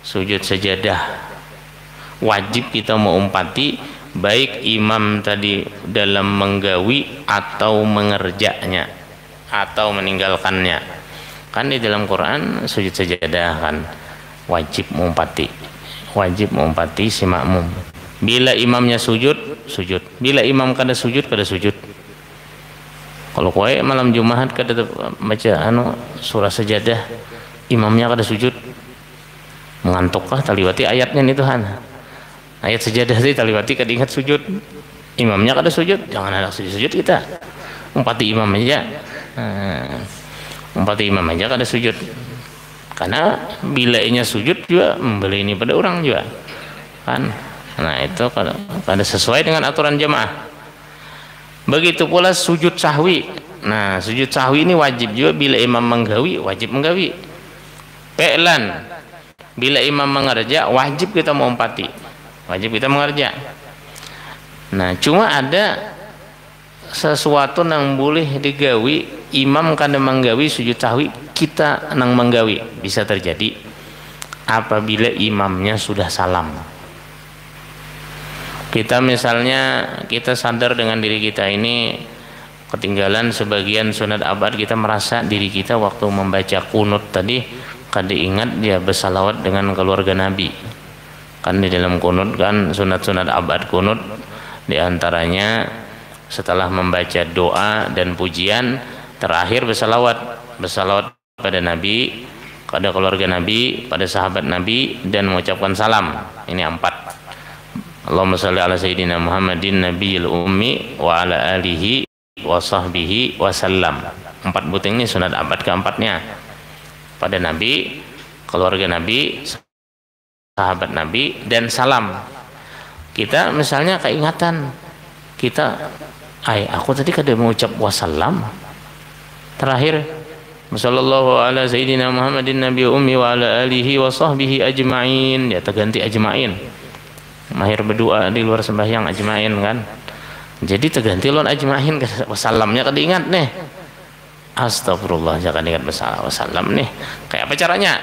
sujud sajadah. Wajib kita mengumpati, baik imam tadi dalam menggawi atau mengerjaknya atau meninggalkannya. Kan di dalam Quran sujud sajadah kan wajib mengumpati, si makmum. Bila imamnya sujud, bila imam kada sujud, kalau kowe malam Jumat kada baca surah sajadah, imamnya kada sujud, mengantukkah taliwati ayatnya nih Tuhan, ayat sajadah tadi taliwati kada ingat sujud, imamnya kada sujud, jangan ada sujud kita, umpati imam aja. Umpati imam aja kada sujud, karena bila inya sujud juga membeli ini pada orang juga kan. Nah, itu kada sesuai dengan aturan jamaah. Begitu pula sujud sahwi. Nah, sujud sahwi ini wajib juga bila imam menggawi, wajib menggawi. Pe'lan, bila imam mengerja, wajib kita mengumpati, wajib kita mengerja. Nah, cuma ada sesuatu yang boleh digawi, imam kada menggawi sujud sahwi, kita nang menggawi. Bisa terjadi apabila imamnya sudah salam. Kita misalnya kita sadar dengan diri kita ini ketinggalan sebagian sunat abad, kita merasa diri kita waktu membaca kunut tadi kada ingat dia bersalawat dengan keluarga Nabi. Kan di dalam kunut kan sunat-sunat abad kunut diantaranya setelah membaca doa dan pujian terakhir bersalawat pada Nabi, pada keluarga Nabi, pada sahabat Nabi, dan mengucapkan salam. Ini 4. Allahumma shalli ala sayyidina Muhammadin nabiyil ummi wa ala alihi wa sahbihi wa sallam. 4 buting ini sunat abad keempatnya, pada Nabi, keluarga Nabi, sahabat Nabi, dan salam. Kita misalnya keingatan, kita aku tadi kada mengucap wasallam terakhir, sallallahu ala sayyidina Muhammadin nabiyil ummi wa ala alihi wa sahbihi ajma'in, ya terganti ajma'in, mahir berdoa di luar sembahyang ajma'in kan, jadi terganti lon ajma'in, wasallamnya kada ingat nih, astagfirullah jangan ingat wasallam nih. Kayak apa caranya?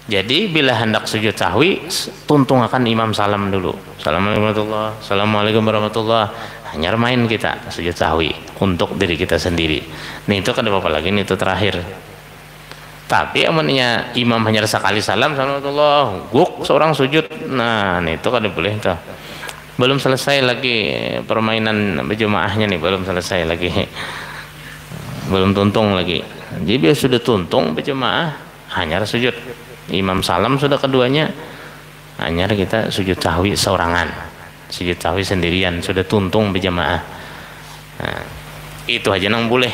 Jadi bila hendak sujud sahwi, tuntung akan imam salam dulu, assalamualaikum warahmatullah, assalamualaikum warahmatullah. Nah, hanya main kita sujud sahwi untuk diri kita sendiri. Nih itu kan apa lagi nih, itu terakhir. Tapi amannya imam hanya sekali salam, salamullah, guk seorang sujud. Nah, nih itu kan boleh tuh. Belum selesai lagi permainan berjemaahnya nih, belum selesai lagi. Belum tuntung lagi. Jadi biar sudah tuntung berjemaah, hanya sujud. Imam salam sudah keduanya, hanya kita sujud sahwi seorangan. Sujud sahwi sendirian, sudah tuntung berjemaah. Nah, itu aja nang boleh.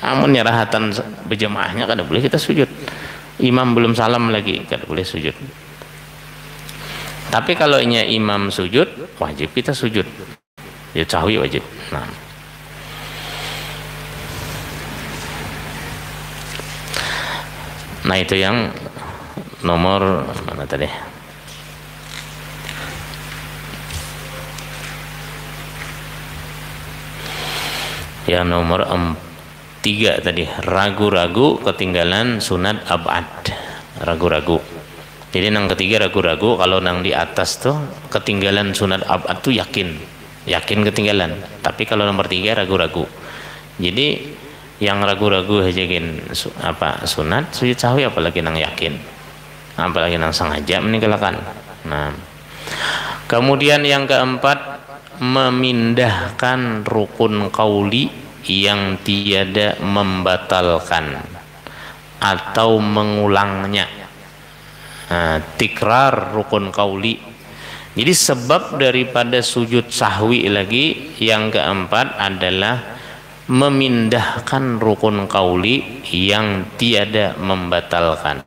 Amun nyarahatan berjemaahnya kada boleh kita sujud. Imam belum salam lagi kada boleh sujud. Tapi kalau imam sujud, wajib kita sujud. Sujud sahwi wajib. Nah itu yang nomor mana tadi? Yang nomor 3 tadi, ragu-ragu ketinggalan sunat abad. Ragu-ragu. Jadi nang ketiga ragu-ragu, kalau nang di atas tuh ketinggalan sunat abad tuh yakin ketinggalan. Tapi kalau nomor 3 ragu-ragu. Jadi yang ragu-ragu aja sunat sujud sahwi, apalagi nang yakin, apalagi nang sengaja meninggalkan. Nah, kemudian yang keempat, memindahkan rukun qauli yang tiada membatalkan atau mengulangnya. Tikrar rukun qauli. Jadi sebab daripada sujud sahwi lagi yang keempat adalah memindahkan rukun qauli yang tiada membatalkan.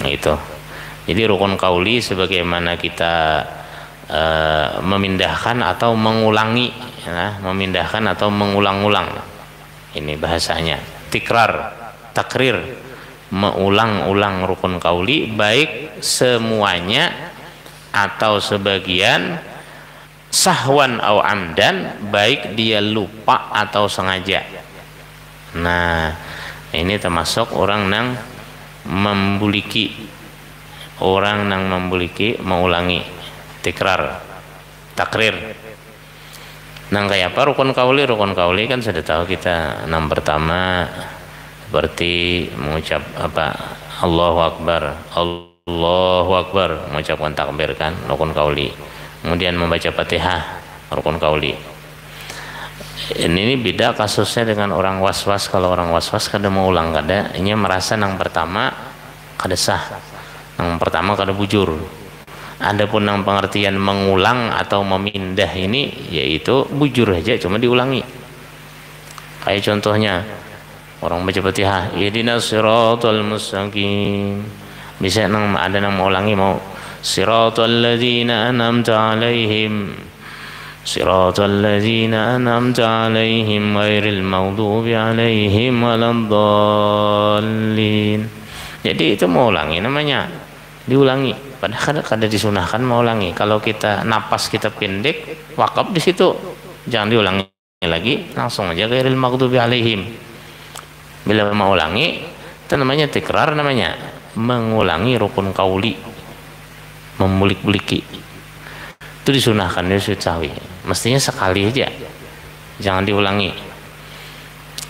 Itu. Jadi rukun qauli sebagaimana kita memindahkan atau mengulangi, memindahkan atau mengulang-ulang. Ini bahasanya tikrar, takrir, mengulang-ulang rukun qauli, baik semuanya atau sebagian, sahwan au amdan, baik dia lupa atau sengaja. Nah, ini termasuk orang nang membuliki, mengulangi, tikrar, takrir. Nang kayak apa rukun qauli? Rukun qauli kan sudah tahu kita. Nang pertama seperti mengucap Allahu Akbar, Allahu Akbar, mengucapkan takbir kan, rukun qauli. Kemudian membaca Fatihah, rukun qauli. Ini beda kasusnya dengan orang was-was. Kalau orang was-was kada mau ulang, kada, ini merasa nang pertama kada sah, nang pertama kada bujur. Adapun yang pengertian mengulang atau memindah ini yaitu bujur aja, cuma diulangi. Kayak contohnya orang baca Fatihah, ihdinas siratal mustaqim, bisa ada yang mau ulangi, mau siratal ladzina an'amta alaihim, siratal ladzina an'amta alaihim ghairil maghdubi alaihim waladdallin. Jadi itu mau ulangi namanya, diulangi. Padahal kada disunahkan mau ulangi. Kalau kita napas kita pendek, wakaf di situ, jangan diulangi lagi, langsung aja ghairil maghdubi alaihim. Bila mau ulangi, itu namanya tikrar, namanya mengulangi rukun qauli, membulik-buliki. Itu disunahkan di sujud sahwi. Mestinya sekali aja, jangan diulangi.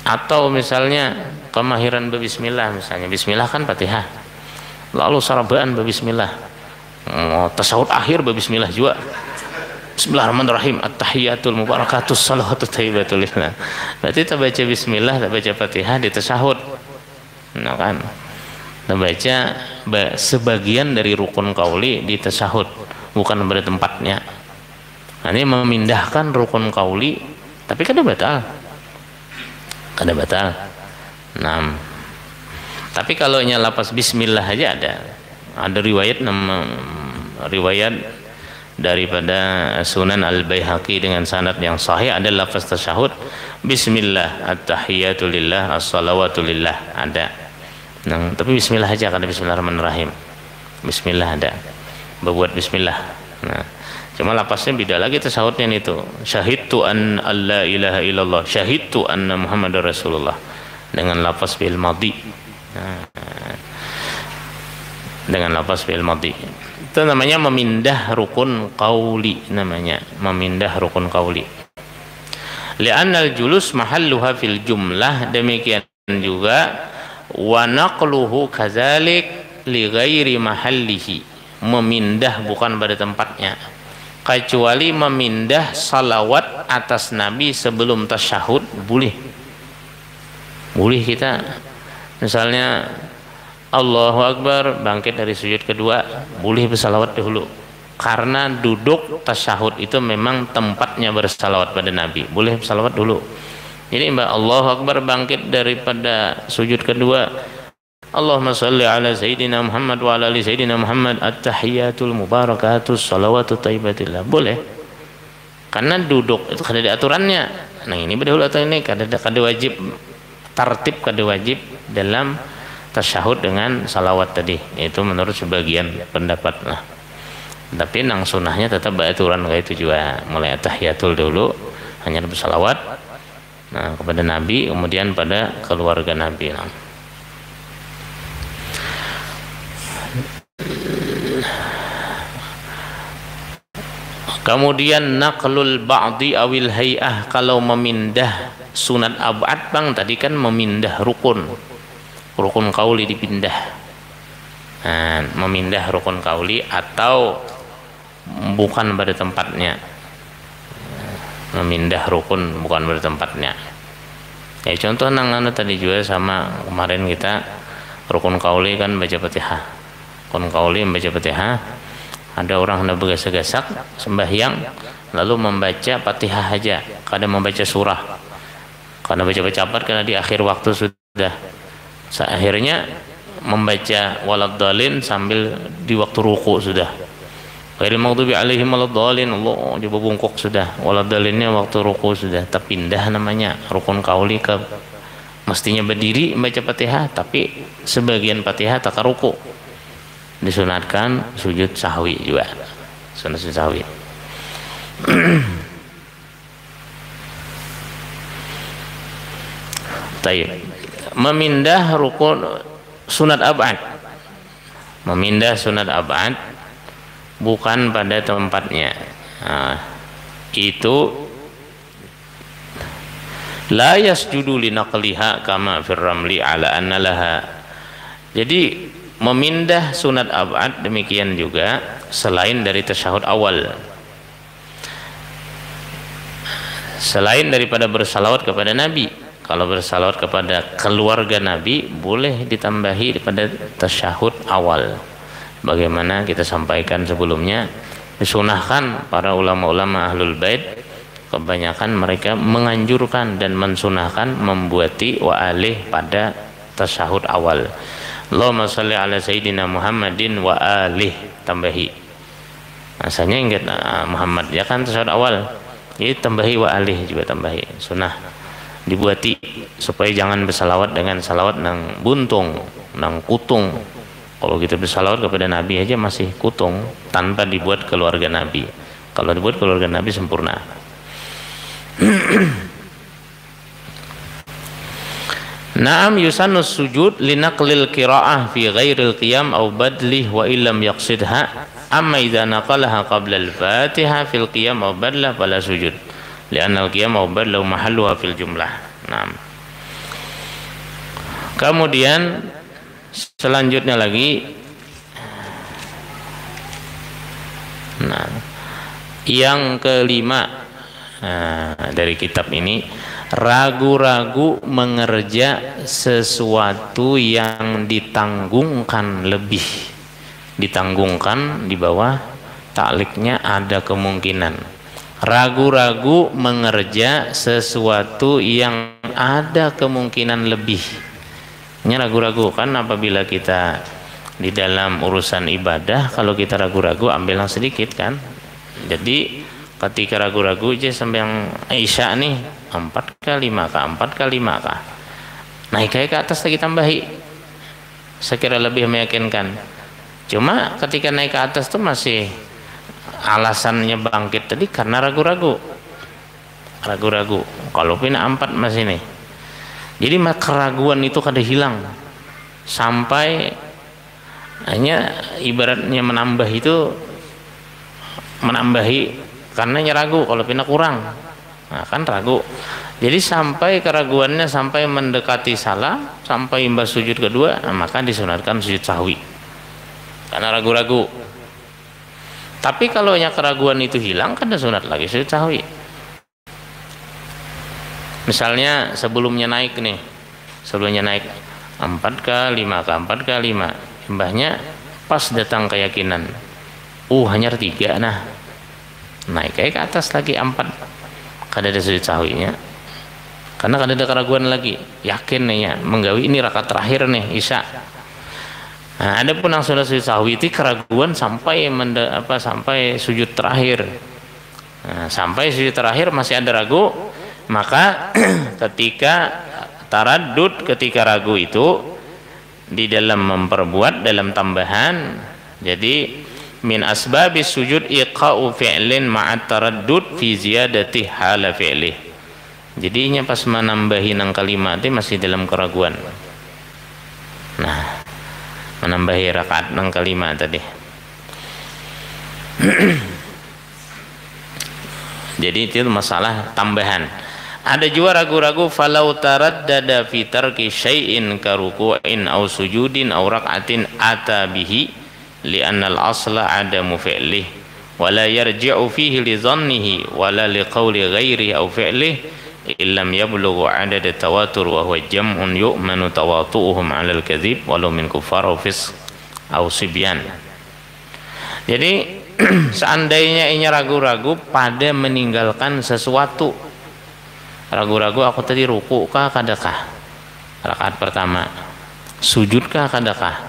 Atau misalnya kemahiran berbismillah, misalnya bismillah kan Fatihah, lalu sarabaan berbismillah, tasawuf akhir berbismillah juga, bismillahirrahmanirrahim, at-tahiyatul mubarakatus salawatut thayyibatul lillah. Berarti kita baca bismillah, kita baca Fatihah di tasahud. Nah kan, kita baca sebagian dari rukun qauli di tasahud, bukan pada tempatnya. Nah, ini memindahkan rukun qauli, tapi kada batal. Kada batal. Nah, tapi kalau lapas bismillah aja ada riwayat daripada Sunan Al-Baihaqi dengan sanad yang sahih, ada lafaz tasyahud bismillah, at-tahiyatu lillah, as-salawatu lillah, ada. Nah, tapi bismillah aja, kada bismillahirrahmanirrahim. Bismillah ada, berbuat bismillah. Nah, cuma lafaznya beda lagi tasyahudnya itu. Syahidtu an alla ilaha illallah, syahidtu anna muhammadar rasulullah, dengan lafaz bil madhi. dengan lafaz fi'il madhi. Itu namanya memindah rukun qauli, namanya memindah rukun qauli. Li'annal julus mahalluha fil jumlah, demikian juga wa naqluhu kadzalik li ghairi mahallihi, memindah bukan pada tempatnya, kecuali memindah salawat atas Nabi sebelum tasyahud boleh. Boleh kita misalnya Allahu Akbar, bangkit dari sujud kedua, boleh bersalawat dahulu. Karena duduk tasyahud itu memang tempatnya bersalawat pada Nabi, boleh bersalawat dulu. Jadi Allahu Akbar, bangkit daripada sujud kedua, Allahumma sholli ala Sayyidina Muhammad wa ala ali Sayyidina Muhammad, at-tahiyatul mubarakatus salawatu thayyibatillah, boleh. Karena duduk itu kada ada aturannya. Nah ini berdahulu atau ini kada wajib, tartib kada wajib dalam tasyahud dengan salawat tadi, itu menurut sebagian pendapat lah. Tapi nang sunahnya tetap beraturan kayak itu juga, mulai tahiyatul dulu hanya bersalawat kepada Nabi, kemudian pada keluarga Nabi. Kemudian naqlul ba'di awil hay'ah, kalau memindah sunat ab'ad bang, tadi kan memindah rukun qauli dipindah. Nah, memindah rukun qauli atau bukan pada tempatnya, memindah rukun bukan pada tempatnya. Ya contoh nang tadi juga sama kemarin kita rukun qauli kan baca Fatihah. Rukun qauli membaca Fatihah, ada orang hendak bergasak-gasak sembahyang lalu membaca Fatihah aja, kadang membaca surah, karena baca apa karena di akhir waktu sudah. Akhirnya membaca waladdallin sambil di waktu ruku sudah. Ghairil maghdubi alaihim waladdallin, Allah coba bungkuk sudah. Waladdalinnya waktu ruku sudah. Terpindah namanya rukun qauli ke mestinya berdiri membaca Fatihah, tapi sebagian Fatihah tak ruku. Disunatkan sujud sahwi juga. Sunat sujud sahwi. Tayyib. Memindah rukun sunat ab'ad, memindah sunat ab'ad bukan pada tempatnya, itu la yasjudu li naqliha kama fir ramli ala anna laha. Jadi memindah sunat ab'ad demikian juga selain dari tasyahud awal, selain daripada bersalawat kepada Nabi. Kalau bersalawat kepada keluarga Nabi boleh ditambahi pada tasyahud awal. Bagaimana kita sampaikan sebelumnya, disunahkan para ulama-ulama ahlul bait, kebanyakan mereka menganjurkan dan mensunahkan membuati wa alih pada tasyahud awal. Allahumma sholli ala Sayyidina Muhammadin wa alih, tambahi. Asalnya ingat Muhammad ya kan tasyahud awal, jadi tambahi wa alih juga tambahi, sunnah dibuati supaya jangan bersalawat dengan salawat nang buntung, nang kutung. Kalau kita bersalawat kepada Nabi aja masih kutung tanpa dibuat keluarga Nabi. Kalau dibuat keluarga Nabi sempurna. Naam yusannu sujud linaqlil qiraah fi ghairil qiyam aw badlih wa illam yaqsidha, amma idza naqalaha qabla al-Fatihah fil qiyam aw badlah fala sujud. Li'anna al-qiyam aw badlahu mahalluha fil jumlah. Nah. Kemudian selanjutnya lagi, nah, yang kelima dari kitab ini, ragu-ragu mengerja sesuatu yang ditanggungkan lebih, ditanggungkan di bawah takliknya ada kemungkinan. Ragu-ragu mengerja sesuatu yang ada kemungkinan lebih. Ini ragu-ragu kan apabila kita di dalam urusan ibadah, kalau kita ragu-ragu ambil yang sedikit kan. Jadi ketika ragu-ragu aja sampai yang Isya nih 4 kali maka 4 kali maka naik ke atas lagi tambahi, sekira lebih meyakinkan. Cuma ketika naik ke atas tuh masih alasannya bangkit tadi karena ragu-ragu. Kalau pindah 4 masih nih. Jadi keraguan itu kada hilang sampai Hanya ibaratnya menambah itu menambahi karenanya ragu kalau pindah kurang. Nah, kan ragu. Jadi sampai keraguannya sampai mendekati salam, sampai imbas sujud kedua, nah, maka disunatkan sujud sahwi. Karena ragu-ragu. Tapi kalau keraguan itu hilang, kan sunat lagi sujud sahwi. Misalnya sebelumnya naik nih, sebelumnya naik 4 ke 5 ke 4 ke 5, imbahnya pas datang keyakinan, hanya 3, nah naik ke atas lagi 4, kada ada sujud sahwinya, karena kada ada keraguan lagi, yakin nih ya, menggawi ini rakaat terakhir nih isya. Nah, ada pun yang sudah sujud sahwi itu keraguan sampai sampai sujud terakhir. Nah, sampai sujud terakhir masih ada ragu, maka ketika taraddud, ketika ragu itu di dalam memperbuat, dalam tambahan, jadi min asbabis sujud iqa'u fi'lin ma'at taraddud fi ziyadati hala fi'lih. Jadinya pas menambahi nang kalimat itu masih dalam keraguan. Nah, menambahi rakaat nang kalimat tadi. Jadi itu masalah tambahan. Ada juga ragu-ragu, falau taraddada fi tarki syai'in ka ruku'in aw sujudin aw rak'atin ata bihi li'anna al-asla adamu fi'lih wa la yarji'u fihi li dhannihi wa la li qawli ghairihi aw fi'lih illam yablughu 'adad tawatur wa huwa jam'un yu'manu tawatu'uhum 'ala al-kadhib walau min kuffar aw fisq aw sibyan. Jadi seandainya ini ragu-ragu pada meninggalkan sesuatu, ragu-ragu aku tadi ruku kah kadakah rakaat pertama, sujud kah kadakah,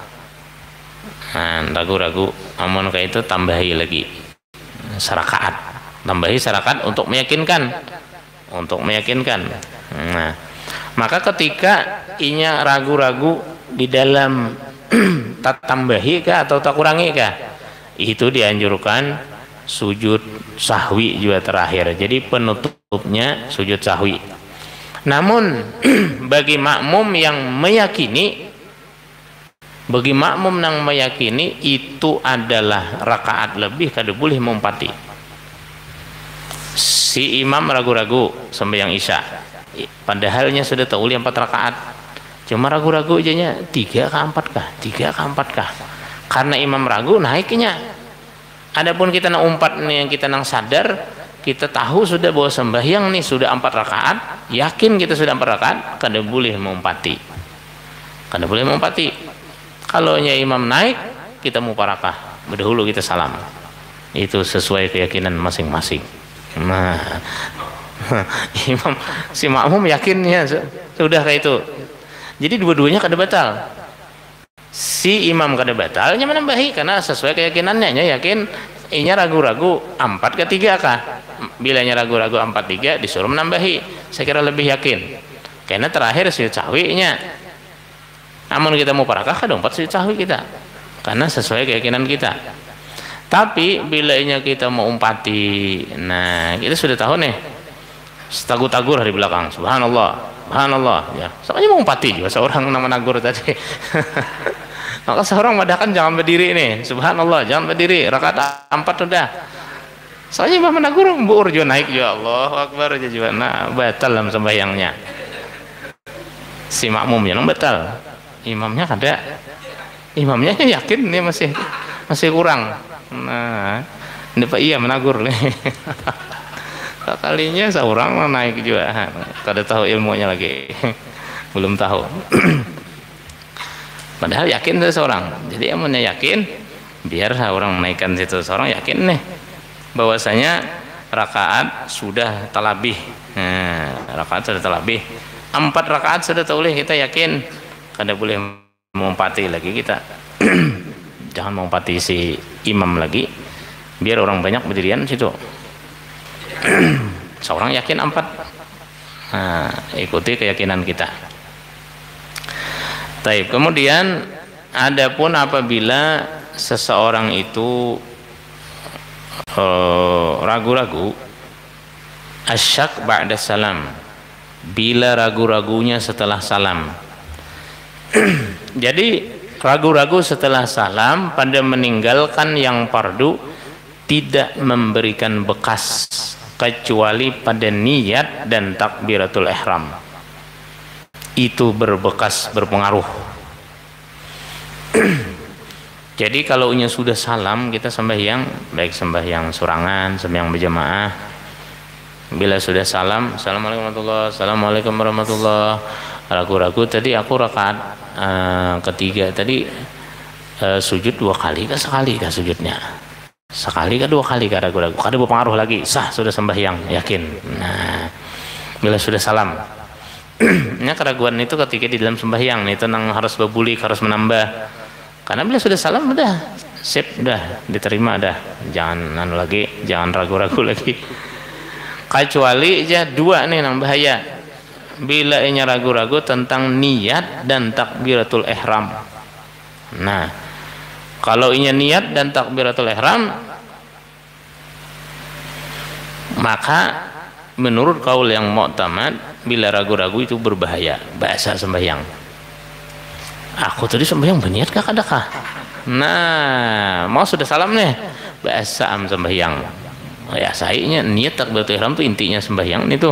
nah ragu-ragu, amun kayak itu tambahi lagi serakaat, tambahi serakaat untuk meyakinkan, nah maka ketika inya ragu-ragu di dalam tak tambahi kah atau tak kurangi kah, itu dianjurkan sujud sahwi juga terakhir, jadi penutupnya sujud sahwi. Namun bagi makmum yang meyakini, itu adalah rakaat lebih kada boleh melompati. Si imam ragu-ragu sembahyang isya, padahalnya sudah tahu 4 rakaat, cuma ragu-ragu ajanya 3 ke 4 kah, 3 ke 4 kah, karena imam ragu naiknya. Adapun kita nang umpat nih, yang kita nang sadar, kita tahu sudah bahwa sembahyang nih sudah 4 rakaat, yakin kita sudah 4 rakaat, kada boleh mengumpati, kada boleh mengumpati. Kalau imam naik, kita muparakah, berdahulu kita salam, itu sesuai keyakinan masing-masing. Nah, imam si makmum yakinnya sudah kayak itu, jadi dua-duanya kada batal. Si imam kada batalnya menambahi karena sesuai keyakinannya, yakin inya ragu-ragu 4 ke 3 kah, bilanya ragu-ragu 4 3 disuruh menambahi, saya kira lebih yakin karena terakhir sujud sahwi nya. Namun kita mau parakah kada 4 sujud sahwi kita karena sesuai keyakinan kita. Tapi bila inya kita mau umpati, nah kita sudah tahu nih, tagur-tagur di belakang, subhanallah subhanallah ya, soalnya mau umpati juga seorang nama nagur tadi. Maka seorang madakan jangan berdiri nih, subhanallah jangan berdiri, rakaat 4 sudah, soalnya imam menagur buur juga naik juga, Allahu akbar aja juga, nah batal dalam sembahyangnya. Si makmumnya nang batal, imamnya kada, imamnya yakin nih masih kurang, nah ini pak iya menagur nih. Kalinya seorang naik juga, kada tahu ilmunya lagi, belum tahu. Padahal yakin seseorang, jadi amunnya yakin, biar seorang menaikkan situ, seorang yakin nih bahwasanya rakaat sudah talabih, rakaat sudah talabih, 4 rakaat sudah taulih, kita yakin, kada boleh mengumpati lagi kita. Jangan mengumpati si imam lagi, biar orang banyak berdirian situ. Seorang yakin 4, nah, ikuti keyakinan kita. Taib. Kemudian adapun apabila seseorang itu ragu-ragu, asyak ba'da salam, bila ragu-ragunya setelah salam. Jadi ragu-ragu setelah salam pada meninggalkan yang fardu tidak memberikan bekas kecuali pada niat dan takbiratul ihram. Itu berbekas, berpengaruh. Jadi kalau sudah salam kita sembahyang, baik sembahyang surangan, sembahyang berjamaah, bila sudah salam, assalamualaikum warahmatullahi, assalamualaikum warahmatullahi, ragu-ragu tadi aku rakaat ketiga tadi sujud 2 kali kah sekali kah sujudnya, sekali kah 2 kali kah, ragu-ragu kada berpengaruh lagi, sah sudah sembahyang, yakin. Nah bila sudah salam ya, keraguan itu ketika di dalam sembahyang itu harus berbulik, harus menambah, karena bila sudah salam udah sip, udah diterima, dah jangan lagi, jangan ragu-ragu lagi. Kecuali aja 2 nih yang bahaya, bila inya ragu-ragu tentang niat dan takbiratul ihram. Nah kalau inya niat dan takbiratul ihram, maka menurut kaul yang mu'tamad, bila ragu-ragu itu berbahaya, bahasa sembahyang. Aku tadi sembahyang berniat kah kadakah? Nah mau sudah salam nih, bahasa sembahyang. Ya sayanya niat takbiratul ihram itu intinya sembahyang itu.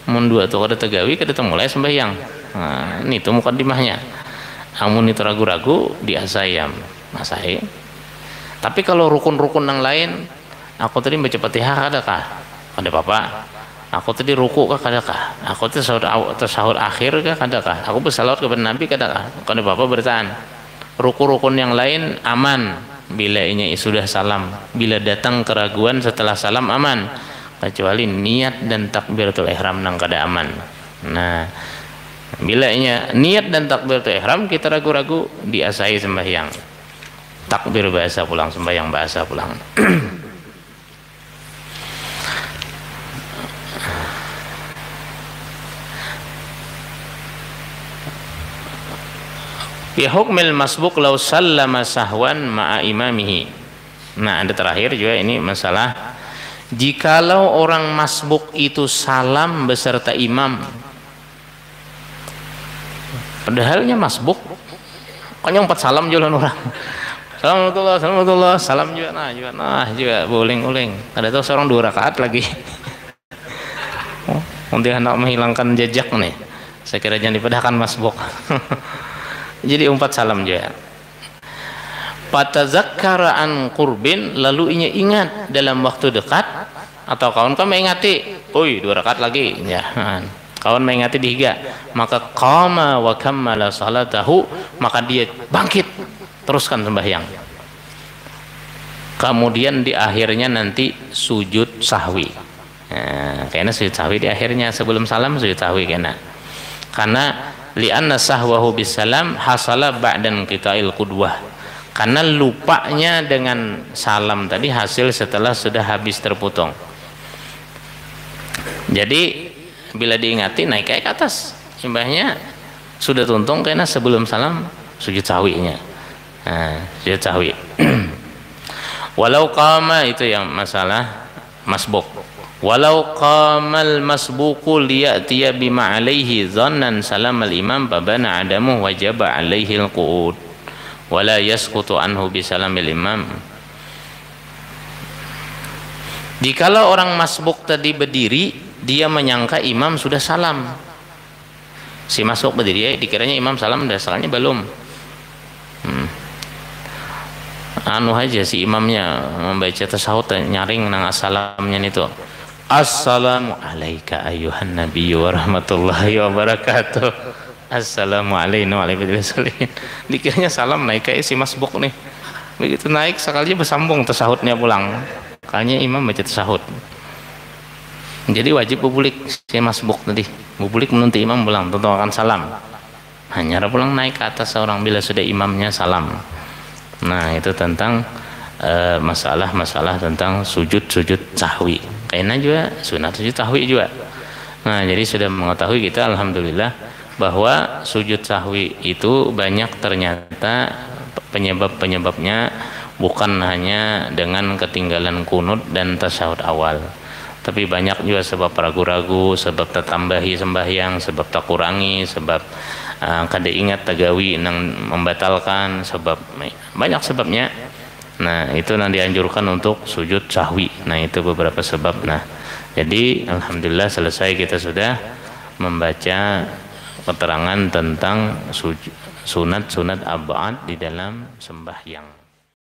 Mun 2 tuh kada tegawi kada mulai sembahyang. Nah ini tuh mukadimahnya. Amun itu ragu-ragu diasayam masai. Tapi kalau rukun-rukun yang lain, aku tadi baca Fatihah kadakah? Kada apa-apa. Aku tadi ruku kah kadakah? Aku tadi tasahud akhir kah kadakah? Aku bersalawat kepada Nabi kadakah? Kada apa-apa bertahan. Rukun-rukun yang lain aman bila ini sudah salam. Bila datang keraguan setelah salam aman, kecuali niat dan takbiratul ihram nang kada aman. Nah bila ini niat dan takbiratul ihram kita ragu-ragu, diasai sembahyang, takbir bahasa pulang, sembahyang bahasa pulang. Bi hukmil masbuk law sallama sahwan ma'a imamihi. Nah ada terakhir juga ini masalah, jikalau orang masbuk itu salam beserta imam, padahalnya masbuk konyong 4 salam jualan orang. Assalamualaikum, salam juga juga boleh. Ada tuh seorang 2 rakaat lagi. Nanti hendak menghilangkan jejak nih, saya kira jangan dipedahkan masbuk. Jadi 4 salam juga. Patazakkara an qurbin, lalu inya ingat dalam waktu dekat, atau kawan mengingati, oi 2 rakaat lagi ya. Kawan mengingati dihiga, maka qama wa kammala salatahu, maka dia bangkit teruskan sembahyang. Kemudian di akhirnya nanti sujud sahwi. Nah, kayaknya sujud sahwi di akhirnya, sebelum salam sujud sahwi kena. Karena li'anna sahwahu bisalam hasala ba'dan qita'il qudwah, karena lupanya dengan salam tadi hasil setelah sudah habis terpotong. Jadi bila diingati naik ke atas, sembahnya sudah tuntung karena sebelum salam sujud sahwinya. Nah, sujud sahwi. Walau qama, itu yang masalah masbuk. Walau qamal masbuqu liya'tiya bima alaihi dhannan salam al-imam babana adamu wajaba alaihi al-qu'ud wala yasqutu anhu bisalamil imam. Jikalau orang masbuk tadi berdiri, dia menyangka imam sudah salam. Si masbuk berdiri, dikiranya imam salam, dah salamnya belum. Anu aja si imamnya membaca tasawuf nyaring nang assalamnya itu. Assalamu alayka ayyuhan nabiyyu warahmatullahi wabarakatuh. Assalamu alayna wa alaikum salam. Dikiranya salam, naik kayak si masbuk nih. Begitu naik sekalinya bersambung tasahudnya pulang. Kayaknya imam baca tasahud. Jadi wajib bubulik si masbuk tadi. Bubulik menuntut imam pulang, tentu akan salam. Hanya pulang naik ke atas seorang bila sudah imamnya salam. Nah itu tentang masalah-masalah tentang sujud-sujud sahwi. Kayaknya juga sunat sujud sahwi juga. Nah jadi sudah mengetahui kita alhamdulillah bahwa sujud sahwi itu banyak ternyata penyebab-penyebabnya, bukan hanya dengan ketinggalan kunut dan tasyahud awal, tapi banyak juga sebab ragu-ragu, sebab tertambahi sembahyang, sebab tak kurangi, sebab kada ingat tagawi nang membatalkan sebab banyak sebabnya. Nah itu yang dianjurkan untuk sujud sahwi. Nah itu beberapa sebab. Nah jadi alhamdulillah selesai kita sudah membaca keterangan tentang sunat-sunat ab'ad di dalam sembahyang.